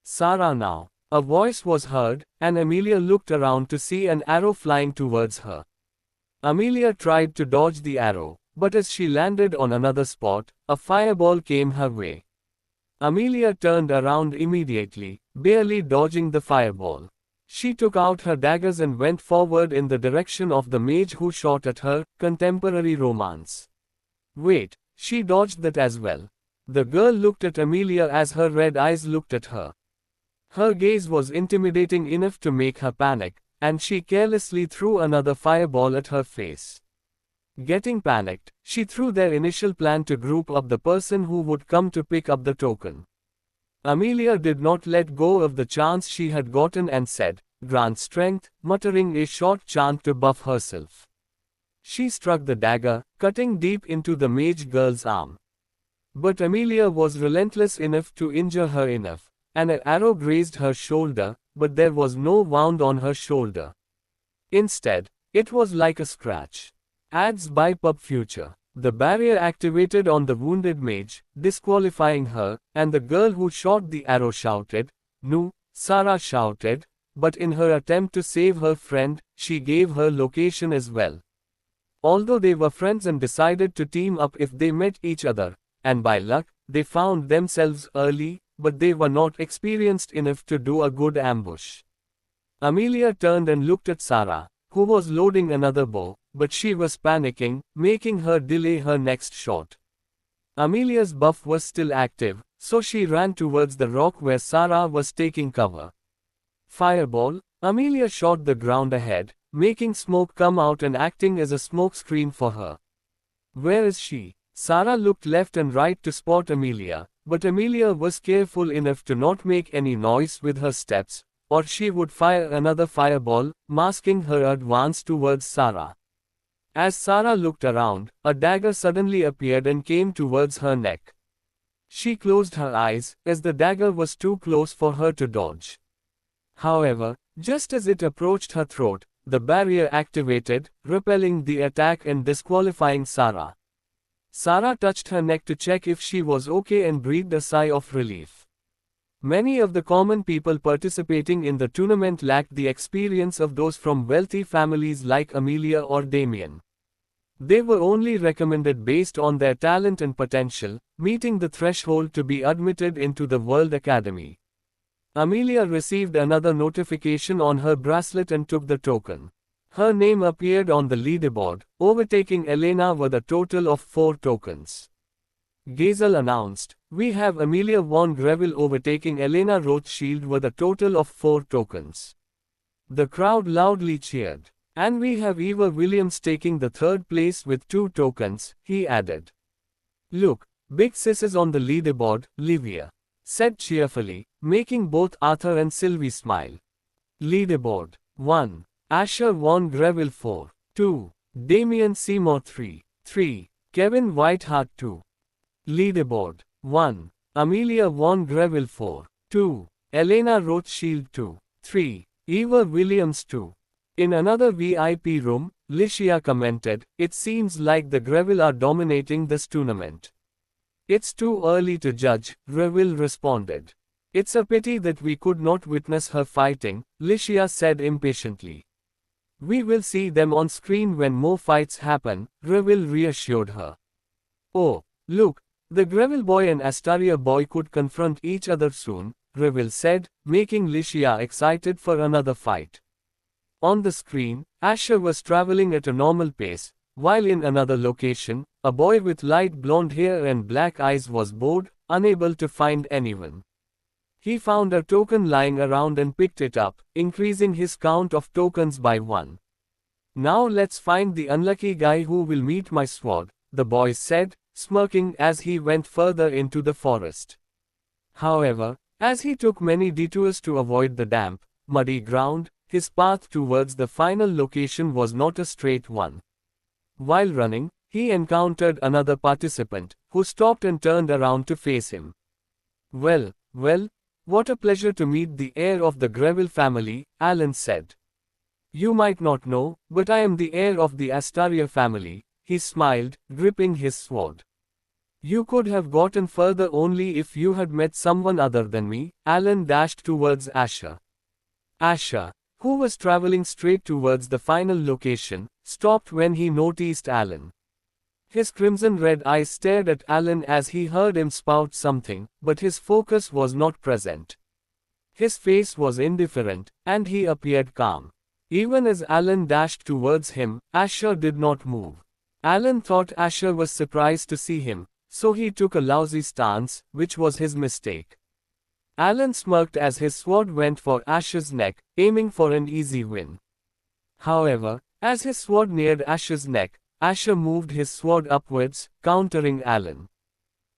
S1: Sarah now. A voice was heard, and Amelia looked around to see an arrow flying towards her. Amelia tried to dodge the arrow, but as she landed on another spot, a fireball came her way. Amelia turned around immediately, barely dodging the fireball. She took out her daggers and went forward in the direction of the mage who shot at her, contemporary romance. Wait, she dodged that as well. The girl looked at Amelia as her red eyes looked at her. Her gaze was intimidating enough to make her panic, and she carelessly threw another fireball at her face. Getting panicked, she threw their initial plan to group up the person who would come to pick up the token. Amelia did not let go of the chance she had gotten and said, "Grant strength," muttering a short chant to buff herself. She struck the dagger, cutting deep into the mage girl's arm. But Amelia was relentless enough to injure her enough. An arrow grazed her shoulder, but there was no wound on her shoulder. Instead, it was like a scratch. Ads by Pub Future. The barrier activated on the wounded mage, disqualifying her, and the girl who shot the arrow shouted, "No," Sarah shouted, but in her attempt to save her friend, she gave her location as well. Although they were friends and decided to team up if they met each other, and by luck, they found themselves early, but they were not experienced enough to do a good ambush. Amelia turned and looked at Sarah, who was loading another bow, but she was panicking, making her delay her next shot. Amelia's buff was still active, so she ran towards the rock where Sarah was taking cover. Fireball, Amelia shot the ground ahead, making smoke come out and acting as a smoke screen for her. "Where is she?" Sarah looked left and right to spot Amelia, but Amelia was careful enough to not make any noise with her steps, or she would fire another fireball, masking her advance towards Sarah. As Sarah looked around, a dagger suddenly appeared and came towards her neck. She closed her eyes, as the dagger was too close for her to dodge. However, just as it approached her throat, the barrier activated, repelling the attack and disqualifying Sarah. Sarah touched her neck to check if she was okay and breathed a sigh of relief. Many of the common people participating in the tournament lacked the experience of those from wealthy families like Amelia or Damien. They were only recommended based on their talent and potential, meeting the threshold to be admitted into the World Academy. Amelia received another notification on her bracelet and took the token. Her name appeared on the leaderboard, overtaking Elena with a total of 4 tokens. Gazel announced, "We have Amelia von Greville overtaking Elena Rothschild with a total of 4 tokens." The crowd loudly cheered. "And we have Eva Williams taking the 3rd place with 2 tokens, he added. "Look, Big Sis is on the leaderboard," Livia said cheerfully, making both Arthur and Sylvie smile. Leaderboard 1. Asher von Greville 4. 2. Damien Seymour 3. 3. Kevin Whiteheart 2. Leaderboard 1. Amelia von Greville 4. 2. Elena Rothschild 2. 3. Eva Williams 2. In another VIP room, Licia commented, "It seems like the Greville are dominating this tournament." "It's too early to judge," Greville responded. "It's a pity that we could not witness her fighting," Licia said impatiently. "We will see them on screen when more fights happen," Greville reassured her. "Oh, look, the Greville boy and Astaria boy could confront each other soon," Greville said, making Licia excited for another fight. On the screen, Asher was traveling at a normal pace, while in another location, a boy with light blonde hair and black eyes was bored, unable to find anyone. He found a token lying around and picked it up, increasing his count of tokens by 1. "Now let's find the unlucky guy who will meet my sword," the boy said, smirking as he went further into the forest. However, as he took many detours to avoid the damp, muddy ground, his path towards the final location was not a straight one. While running, he encountered another participant, who stopped and turned around to face him. Well, what a pleasure to meet the heir of the Greville family," Alan said. "You might not know, but I am the heir of the Astaria family," he smiled, gripping his sword. "You could have gotten further only if you had met someone other than me." Alan dashed towards Asher. Asher, who was traveling straight towards the final location, stopped when he noticed Alan. His crimson-red eyes stared at Alan as he heard him spout something, but his focus was not present. His face was indifferent, and he appeared calm. Even as Alan dashed towards him, Asher did not move. Alan thought Asher was surprised to see him, so he took a lousy stance, which was his mistake. Alan smirked as his sword went for Ash's neck, aiming for an easy win. However, as his sword neared Ash's neck, Asher moved his sword upwards, countering Alan.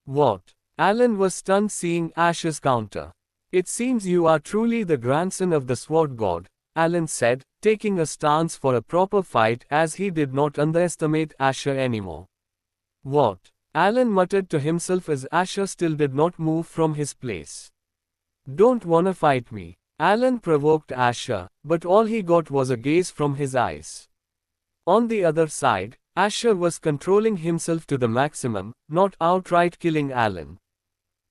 S1: What? Alan was stunned seeing Ash's counter. It seems you are truly the grandson of the sword god, Alan said, taking a stance for a proper fight as he did not underestimate Asher anymore. What? Alan muttered to himself as Asher still did not move from his place. Don't wanna fight me? Alan provoked Asher, but all he got was a gaze from his eyes. On the other side, Asher was controlling himself to the maximum, not outright killing Alan.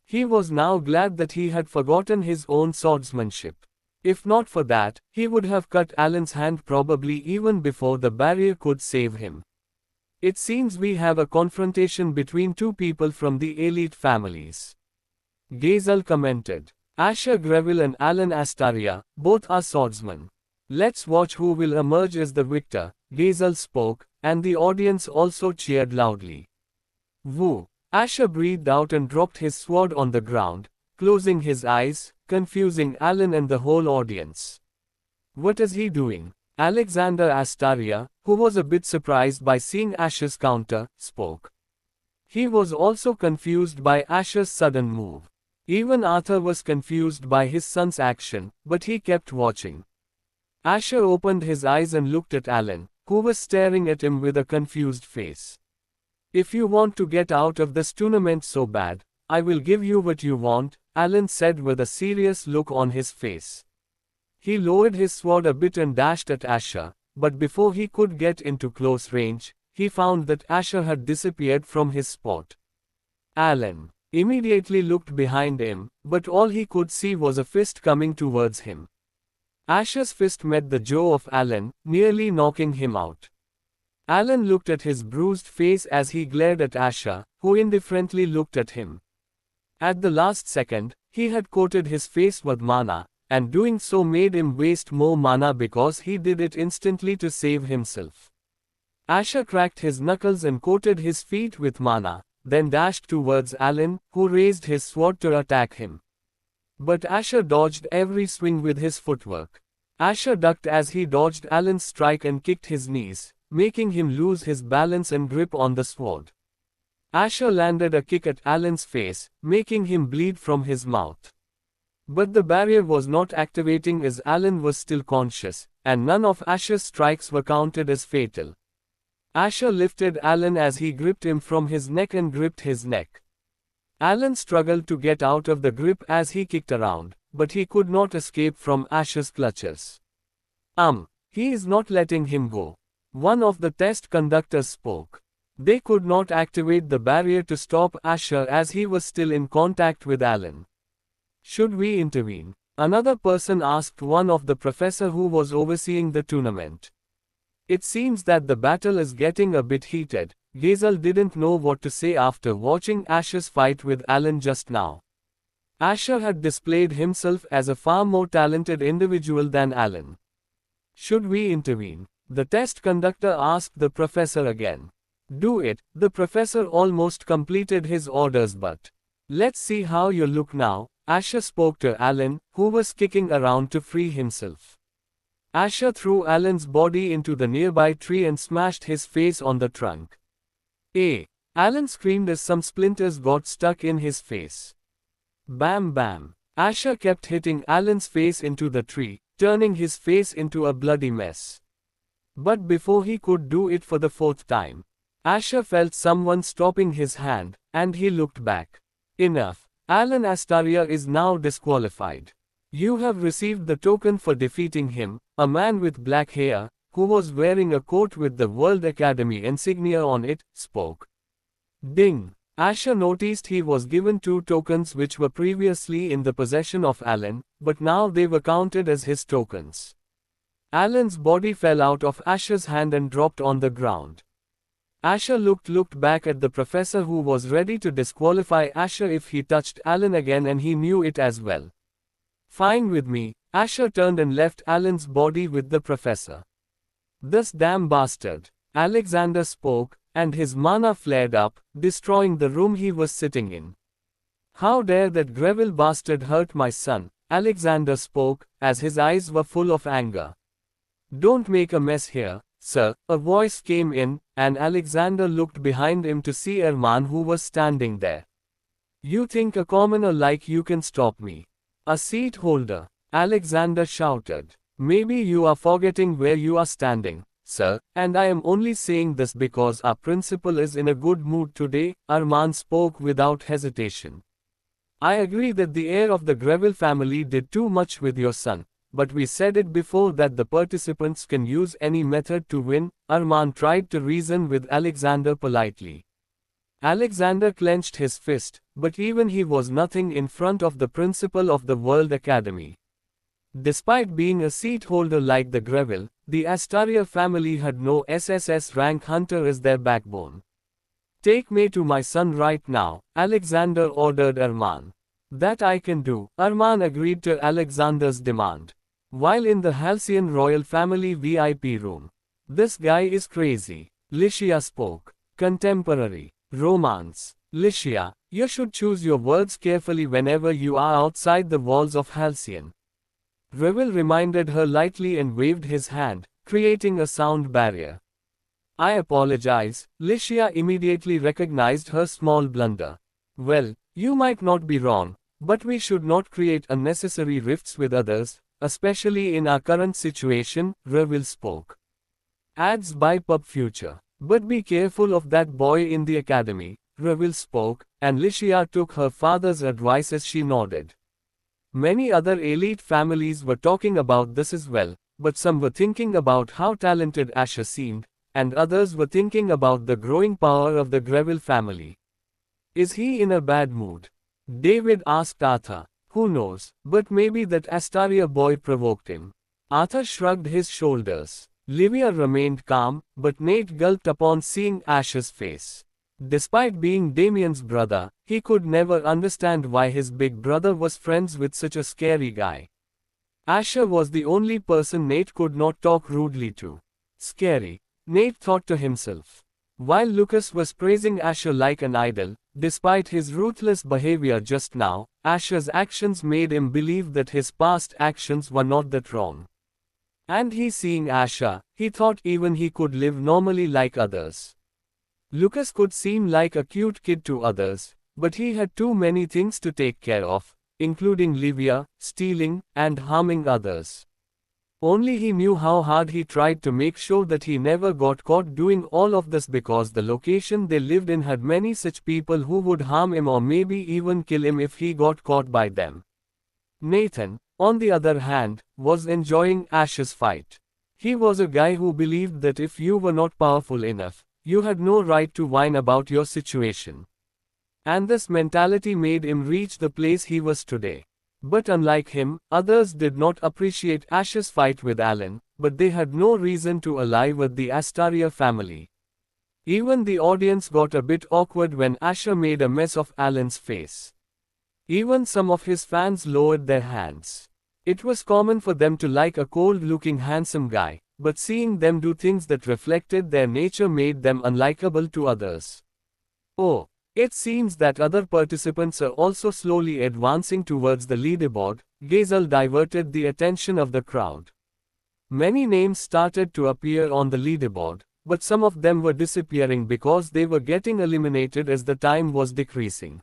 S1: He was now glad that he had forgotten his own swordsmanship. If not for that, he would have cut Alan's hand probably even before the barrier could save him. It seems we have a confrontation between two people from the elite families. Gazel commented. Asher Greville and Alan Astaria, both are swordsmen. Let's watch who will emerge as the victor, Gazel spoke, and the audience also cheered loudly. Woo! Asher breathed out and dropped his sword on the ground, closing his eyes, confusing Alan and the whole audience. What is he doing? Alexander Astaria, who was a bit surprised by seeing Asher's counter, spoke. He was also confused by Asher's sudden move. Even Arthur was confused by his son's action, but he kept watching. Asher opened his eyes and looked at Alan, who was staring at him with a confused face. If you want to get out of this tournament so bad, I will give you what you want, Alan said with a serious look on his face. He lowered his sword a bit and dashed at Asher, but before he could get into close range, he found that Asher had disappeared from his spot. Alan immediately looked behind him, but all he could see was a fist coming towards him. Asher's fist met the jaw of Alan, nearly knocking him out. Alan looked at his bruised face as he glared at Asher, who indifferently looked at him. At the last second, he had coated his face with mana, and doing so made him waste more mana because he did it instantly to save himself. Asher cracked his knuckles and coated his feet with mana, then dashed towards Alan, who raised his sword to attack him. But Asher dodged every swing with his footwork. Asher ducked as he dodged Alan's strike and kicked his knees, making him lose his balance and grip on the sword. Asher landed a kick at Alan's face, making him bleed from his mouth. But the barrier was not activating as Alan was still conscious, and none of Asher's strikes were counted as fatal. Asher lifted Alan as he gripped him from his neck and gripped his neck. Alan struggled to get out of the grip as he kicked around, but he could not escape from Asher's clutches. He is not letting him go. One of the test conductors spoke. They could not activate the barrier to stop Asher as he was still in contact with Alan. Should we intervene? Another person asked one of the professor who was overseeing the tournament. It seems that the battle is getting a bit heated. Gazel didn't know what to say after watching Asher's fight with Alan just now. Asher had displayed himself as a far more talented individual than Alan. Should we intervene? The test conductor asked the professor again. Do it, the professor almost completed his orders, but let's see how you look now. Asher spoke to Alan, who was kicking around to free himself. Asher threw Alan's body into the nearby tree and smashed his face on the trunk. Alan screamed as some splinters got stuck in his face. Bam bam. Asher kept hitting Alan's face into the tree, turning his face into a bloody mess. But before he could do it for the fourth time, Asher felt someone stopping his hand, and he looked back. Enough. Alan Astaria is now disqualified. You have received the token for defeating him, a man with black hair, who was wearing a coat with the World Academy insignia on it, spoke. Ding! Asher noticed he was given 2 tokens which were previously in the possession of Alan, but now they were counted as his tokens. Alan's body fell out of Asher's hand and dropped on the ground. Asher looked back at the professor who was ready to disqualify Asher if he touched Alan again, and he knew it as well. Fine with me. Asher turned and left Alan's body with the professor. This damn bastard. Alexander spoke, and his mana flared up, destroying the room he was sitting in. How dare that Greville bastard hurt my son, Alexander spoke, as his eyes were full of anger. Don't make a mess here, sir, a voice came in, and Alexander looked behind him to see Erman who was standing there. You think a commoner like you can stop me? A seat holder, Alexander shouted. Maybe you are forgetting where you are standing, sir, and I am only saying this because our principal is in a good mood today, Erman spoke without hesitation. I agree that the heir of the Greville family did too much with your son, but we said it before that the participants can use any method to win, Erman tried to reason with Alexander politely. Alexander clenched his fist, but even he was nothing in front of the principal of the World Academy. Despite being a seat holder like the Greville, the Astaria family had no SSS rank hunter as their backbone. Take me to my son right now, Alexander ordered Erman. That I can do, Erman agreed to Alexander's demand. While in the Halcyon royal family VIP room. This guy is crazy, Lycia spoke. Contemporary. Romance. Lycia, you should choose your words carefully whenever you are outside the walls of Halcyon. Greville reminded her lightly and waved his hand, creating a sound barrier. I apologize, Lycia immediately recognized her small blunder. Well, you might not be wrong, but we should not create unnecessary rifts with others, especially in our current situation, Greville spoke. Ads by Pub Future. But be careful of that boy in the academy, Greville spoke, and Lycia took her father's advice as she nodded. Many other elite families were talking about this as well, but some were thinking about how talented Asher seemed, and others were thinking about the growing power of the Greville family. Is he in a bad mood? David asked Arthur. Who knows, but maybe that Astaria boy provoked him. Arthur shrugged his shoulders. Livia remained calm, but Nate gulped upon seeing Asher's face. Despite being Damien's brother, he could never understand why his big brother was friends with such a scary guy. Asher was the only person Nate could not talk rudely to. Scary, Nate thought to himself. While Lucas was praising Asher like an idol, despite his ruthless behavior just now, Asher's actions made him believe that his past actions were not that wrong. And he seeing Asher, he thought even he could live normally like others. Lucas could seem like a cute kid to others, but he had too many things to take care of, including Livia, stealing, and harming others. Only he knew how hard he tried to make sure that he never got caught doing all of this because the location they lived in had many such people who would harm him or maybe even kill him if he got caught by them. Nathan, on the other hand, was enjoying Asher's fight. He was a guy who believed that if you were not powerful enough, you had no right to whine about your situation. And this mentality made him reach the place he was today. But unlike him, others did not appreciate Asher's fight with Alan, but they had no reason to ally with the Astaria family. Even the audience got a bit awkward when Asher made a mess of Alan's face. Even some of his fans lowered their hands. It was common for them to like a cold-looking handsome guy, but seeing them do things that reflected their nature made them unlikable to others. Oh, it seems that other participants are also slowly advancing towards the leaderboard, Gazel diverted the attention of the crowd. Many names started to appear on the leaderboard, but some of them were disappearing because they were getting eliminated as the time was decreasing.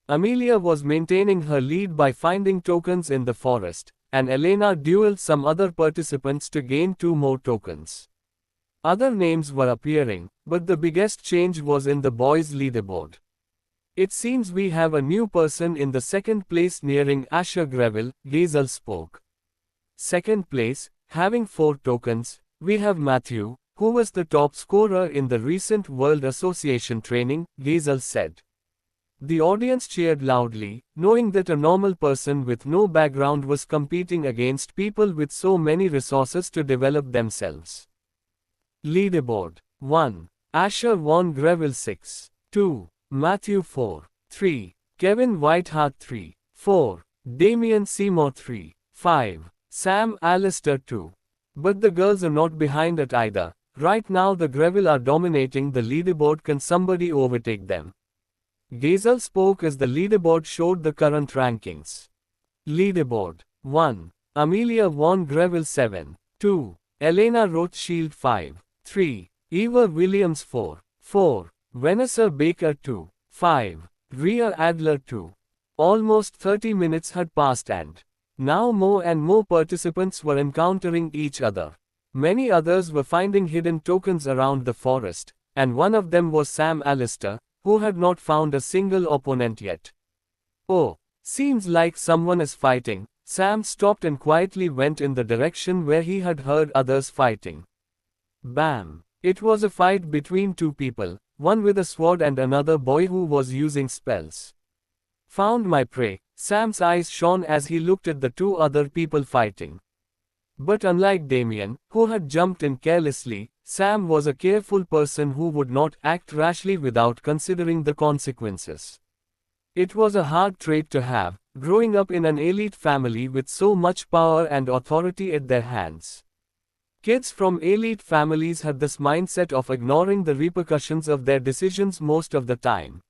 S1: Amelia was maintaining her lead by finding tokens in the forest, and Elena dueled some other participants to gain 2 more tokens. Other names were appearing, but the biggest change was in the boys' leaderboard. It seems we have a new person in the second place nearing Asher Greville, Gazel spoke. Second place, having 4 tokens, we have Matthew, who was the top scorer in the recent World Association training, Gazel said. The audience cheered loudly, knowing that a normal person with no background was competing against people with so many resources to develop themselves. Leaderboard. 1. Asher won Greville 6. 2. Matthew 4. 3. Kevin Whiteheart 3. 4. Damien Seymour 3. 5. Sam Allister 2. But the girls are not behind it either, Right now the Greville are dominating the leaderboard. Can somebody overtake them? Gazel spoke as the leaderboard showed the current rankings. Leaderboard 1. Amelia Von Greville 7. 2. Elena Rothschild 5. 3. Eva Williams 4. 4. Vanessa Baker 2. 5. Rhea Adler 2. Almost 30 minutes had passed and now more and more participants were encountering each other. Many others were finding hidden tokens around the forest, and one of them was Sam Allister, who had not found a single opponent yet. Oh, seems like someone is fighting. Sam stopped and quietly went in the direction where he had heard others fighting. Bam! It was a fight between two people, one with a sword and another boy who was using spells. Found my prey. Sam's eyes shone as he looked at the two other people fighting. But unlike Damien, who had jumped in carelessly, Sam was a careful person who would not act rashly without considering the consequences. It was a hard trait to have, growing up in an elite family with so much power and authority at their hands. Kids from elite families had this mindset of ignoring the repercussions of their decisions most of the time.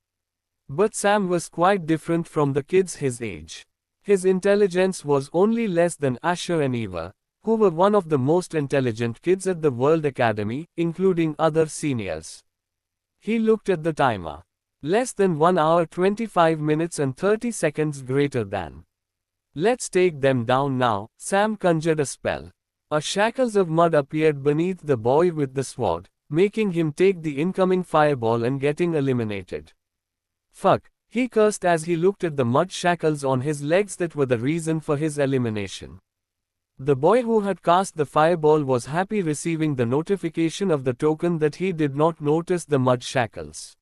S1: But Sam was quite different from the kids his age. His intelligence was only less than Asher and Eva, who were one of the most intelligent kids at the World Academy, including other seniors. He looked at the timer. Less than 1 hour 25 minutes and 30 seconds greater than. Let's take them down now. Sam conjured a spell. A shackles of mud appeared beneath the boy with the sword, making him take the incoming fireball and getting eliminated. Fuck, he cursed as he looked at the mud shackles on his legs that were the reason for his elimination. The boy who had cast the fireball was happy receiving the notification of the token that he did not notice the mud shackles.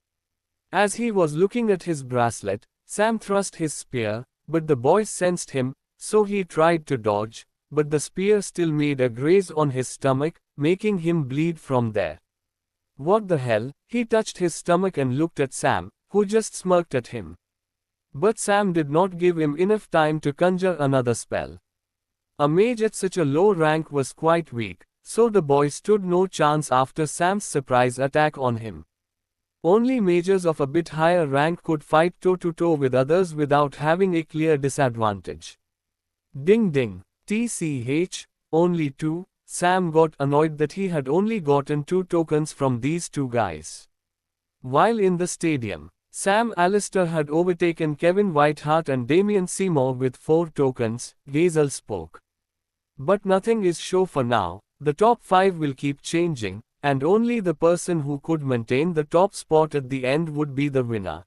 S1: As he was looking at his bracelet, Sam thrust his spear, but the boy sensed him, so he tried to dodge, but the spear still made a graze on his stomach, making him bleed from there. What the hell? He touched his stomach and looked at Sam, who just smirked at him. But Sam did not give him enough time to conjure another spell. A mage at such a low rank was quite weak, so the boy stood no chance after Sam's surprise attack on him. Only mages of a bit higher rank could fight toe-to-toe with others without having a clear disadvantage. Ding ding. TCH, only 2, Sam got annoyed that he had only gotten 2 tokens from these 2 guys. While in the stadium, Sam Allister had overtaken Kevin Whitehart and Damien Seymour with 4 tokens, Gazel spoke. But nothing is sure for now, the top 5 will keep changing, and only the person who could maintain the top spot at the end would be the winner.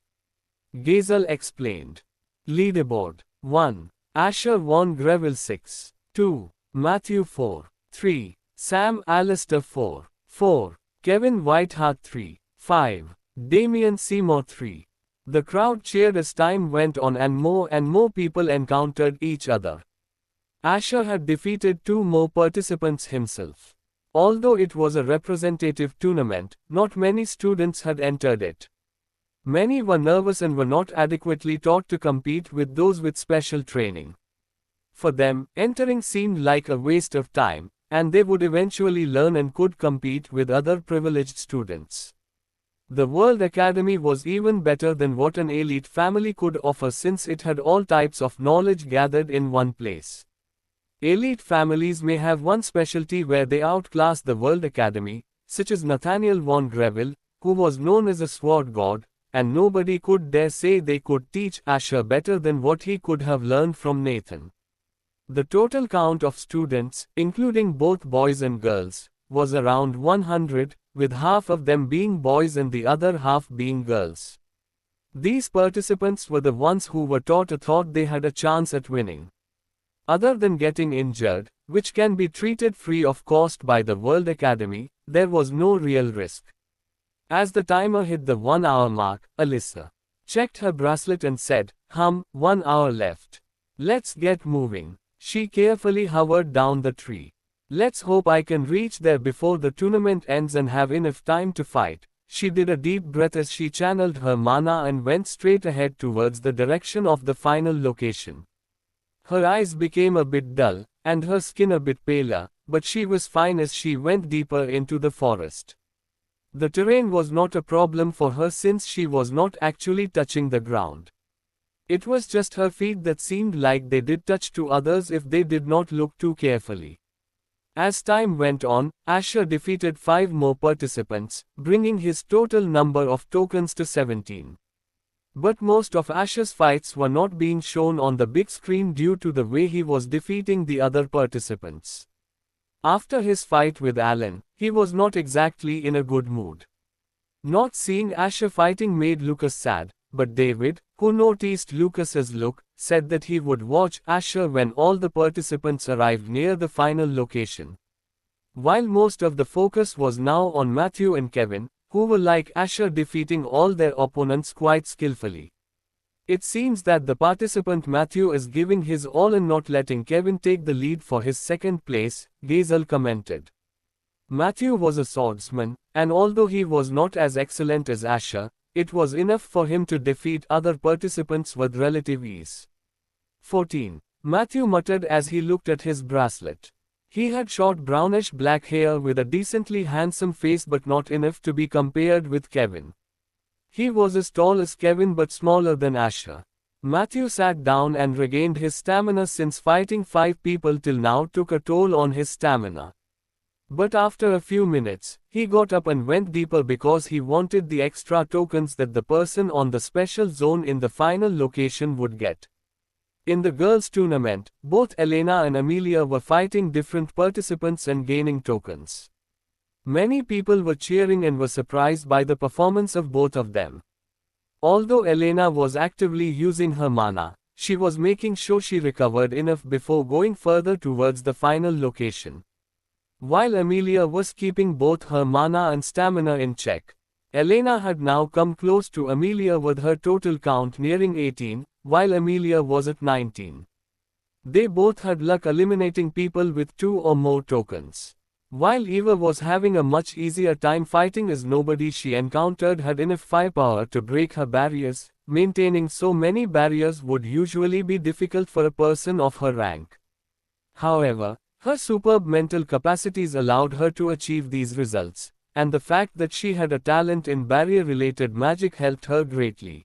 S1: Gazel explained. Leaderboard 1. Asher Von Greville 6. 2. Matthew 4. 3. Sam Allister 4. 4. Kevin Whitehart 3. 5. Damien Seymour 3. The crowd cheered as time went on and more people encountered each other. Asher had defeated 2 more participants himself. Although it was a representative tournament, not many students had entered it. Many were nervous and were not adequately taught to compete with those with special training. For them, entering seemed like a waste of time, and they would eventually learn and could compete with other privileged students. The World Academy was even better than what an elite family could offer since it had all types of knowledge gathered in one place. Elite families may have one specialty where they outclass the World Academy, such as Nathaniel von Greville, who was known as a sword god, and nobody could dare say they could teach Asher better than what he could have learned from Nathan. The total count of students, including both boys and girls, was around 100, with half of them being boys and the other half being girls. These participants were the ones who were taught or thought they had a chance at winning. Other than getting injured, which can be treated free of cost by the World Academy, there was no real risk. As the timer hit the 1 hour mark, Alyssa checked her bracelet and said, 1 hour left. Let's get moving. She carefully hovered down the tree. Let's hope I can reach there before the tournament ends and have enough time to fight. She did a deep breath as she channeled her mana and went straight ahead towards the direction of the final location. Her eyes became a bit dull, and her skin a bit paler, but she was fine as she went deeper into the forest. The terrain was not a problem for her since she was not actually touching the ground. It was just her feet that seemed like they did touch to others if they did not look too carefully. As time went on, Asher defeated 5 more participants, bringing his total number of tokens to 17. But most of Asher's fights were not being shown on the big screen due to the way he was defeating the other participants. After his fight with Alan, he was not exactly in a good mood. Not seeing Asher fighting made Lucas sad, but David, who noticed Lucas's look, said that he would watch Asher when all the participants arrived near the final location. While most of the focus was now on Matthew and Kevin, who were like Asher defeating all their opponents quite skillfully. It seems that the participant Matthew is giving his all and not letting Kevin take the lead for his second place, Gazel commented. Matthew was a swordsman, and although he was not as excellent as Asher, it was enough for him to defeat other participants with relative ease. 14. Matthew muttered as he looked at his bracelet. He had short brownish-black hair with a decently handsome face but not enough to be compared with Kevin. He was as tall as Kevin but smaller than Asher. Matthew sat down and regained his stamina since fighting 5 people till now took a toll on his stamina. But after a few minutes, he got up and went deeper because he wanted the extra tokens that the person on the special zone in the final location would get. In the girls' tournament, both Elena and Amelia were fighting different participants and gaining tokens. Many people were cheering and were surprised by the performance of both of them. Although Elena was actively using her mana, she was making sure she recovered enough before going further towards the final location. While Amelia was keeping both her mana and stamina in check. Elena had now come close to Amelia with her total count nearing 18, while Amelia was at 19. They both had luck eliminating people with 2 or more tokens. While Eva was having a much easier time fighting as nobody she encountered had enough firepower to break her barriers, maintaining so many barriers would usually be difficult for a person of her rank. However, her superb mental capacities allowed her to achieve these results, and the fact that she had a talent in barrier-related magic helped her greatly.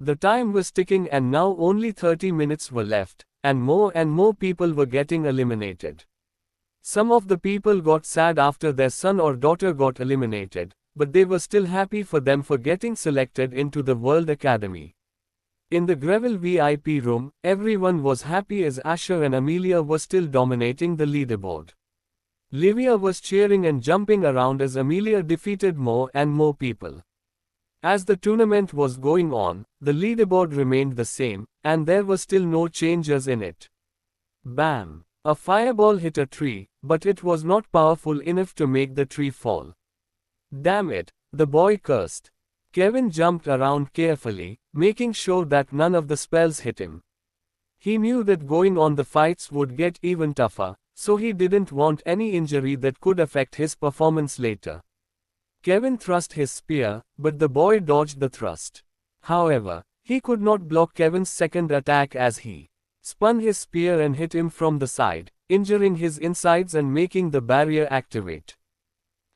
S1: The time was ticking and now only 30 minutes were left, and more people were getting eliminated. Some of the people got sad after their son or daughter got eliminated, but they were still happy for them for getting selected into the World Academy. In the Gravel VIP room, everyone was happy as Asher and Amelia were still dominating the leaderboard. Livia was cheering and jumping around as Amelia defeated more and more people. As the tournament was going on, the leaderboard remained the same, and there were still no changes in it. Bam! A fireball hit a tree, but it was not powerful enough to make the tree fall. Damn it, the boy cursed. Kevin jumped around carefully, making sure that none of the spells hit him. He knew that going on the fights would get even tougher, so he didn't want any injury that could affect his performance later. Kevin thrust his spear, but the boy dodged the thrust. However, he could not block Kevin's second attack as he spun his spear and hit him from the side, injuring his insides and making the barrier activate.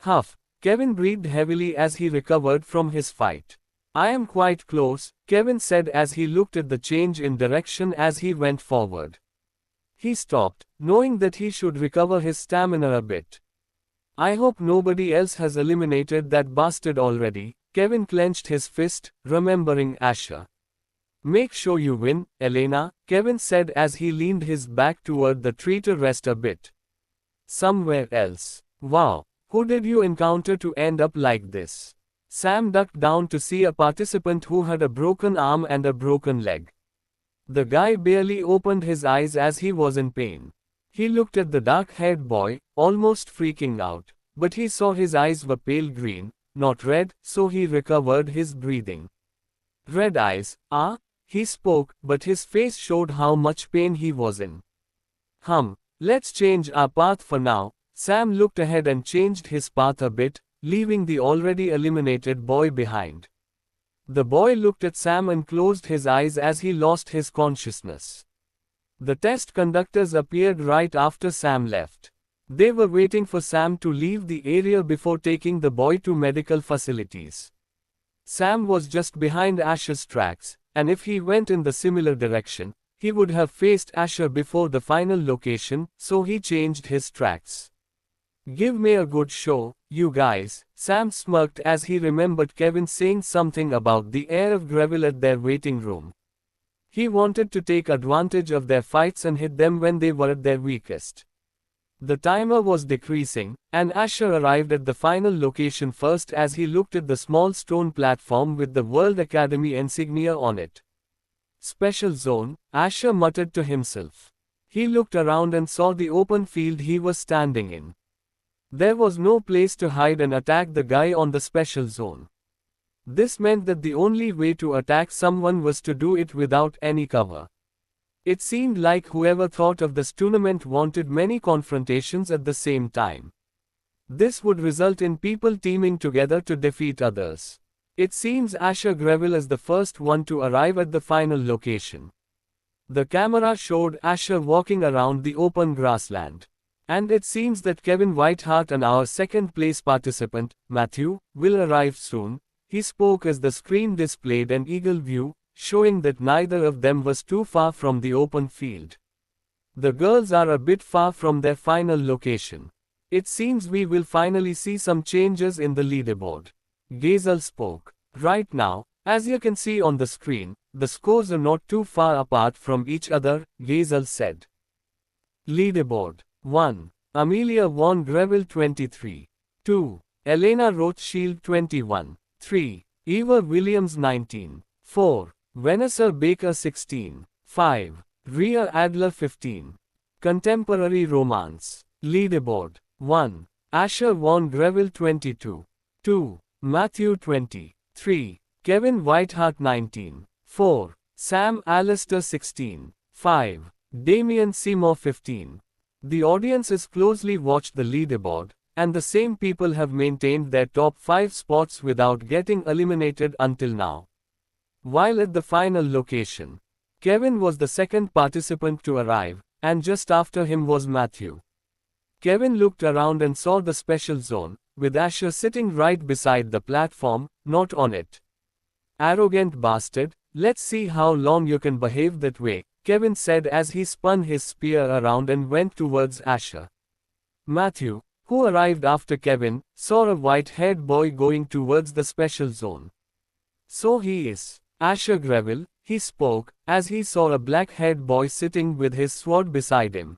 S1: Huff! Kevin breathed heavily as he recovered from his fight. I am quite close, Kevin said as he looked at the change in direction as he went forward. He stopped, knowing that he should recover his stamina a bit. I hope nobody else has eliminated that bastard already, Kevin clenched his fist, remembering Asher. Make sure you win, Elena, Kevin said as he leaned his back toward the tree to rest a bit. Somewhere else. Wow. Who did you encounter to end up like this? Sam ducked down to see a participant who had a broken arm and a broken leg. The guy barely opened his eyes as he was in pain. He looked at the dark-haired boy, almost freaking out, but he saw his eyes were pale green, not red, so he recovered his breathing. Red eyes, ah? He spoke, but his face showed how much pain he was in. Let's change our path for now. Sam looked ahead and changed his path a bit, leaving the already eliminated boy behind. The boy looked at Sam and closed his eyes as he lost his consciousness. The test conductors appeared right after Sam left. They were waiting for Sam to leave the area before taking the boy to medical facilities. Sam was just behind Asher's tracks, and if he went in the similar direction, he would have faced Asher before the final location, so he changed his tracks. "Give me a good show, you guys," Sam smirked as he remembered Kevin saying something about the air of gravel at their waiting room. He wanted to take advantage of their fights and hit them when they were at their weakest. The timer was decreasing, and Asher arrived at the final location first as he looked at the small stone platform with the World Academy insignia on it. "Special zone," Asher muttered to himself. He looked around and saw the open field he was standing in. There was no place to hide and attack the guy on the special zone. This meant that the only way to attack someone was to do it without any cover. It seemed like whoever thought of this tournament wanted many confrontations at the same time. This would result in people teaming together to defeat others. It seems Asher Greville is the first one to arrive at the final location. The camera showed Asher walking around the open grassland. "And it seems that Kevin Whiteheart and our second place participant, Matthew, will arrive soon," he spoke as the screen displayed an eagle view, showing that neither of them was too far from the open field. "The girls are a bit far from their final location. It seems we will finally see some changes in the leaderboard." Gazel spoke. "Right now, as you can see on the screen, the scores are not too far apart from each other," Gazel said. Leaderboard. 1. Amelia Von Greville 23. 2. Elena Rothschild 21. 3. Eva Williams 19. 4. Vanessa Baker 16. 5. Rhea Adler 15. Contemporary Romance. Leaderboard. 1. Asher Von Greville 22. 2. Matthew 20. 3. Kevin Whiteheart 19. 4. Sam Allister 16. 5. Damian Seymour 15. The audiences closely watched the leaderboard, and the same people have maintained their top 5 spots without getting eliminated until now. While at the final location, Kevin was the second participant to arrive, and just after him was Matthew. Kevin looked around and saw the special zone, with Asher sitting right beside the platform, not on it. "Arrogant bastard, let's see how long you can behave that way," Kevin said as he spun his spear around and went towards Asher. Matthew, who arrived after Kevin, saw a white-haired boy going towards the special zone. "So he is Asher Greville," he spoke, as he saw a black-haired boy sitting with his sword beside him.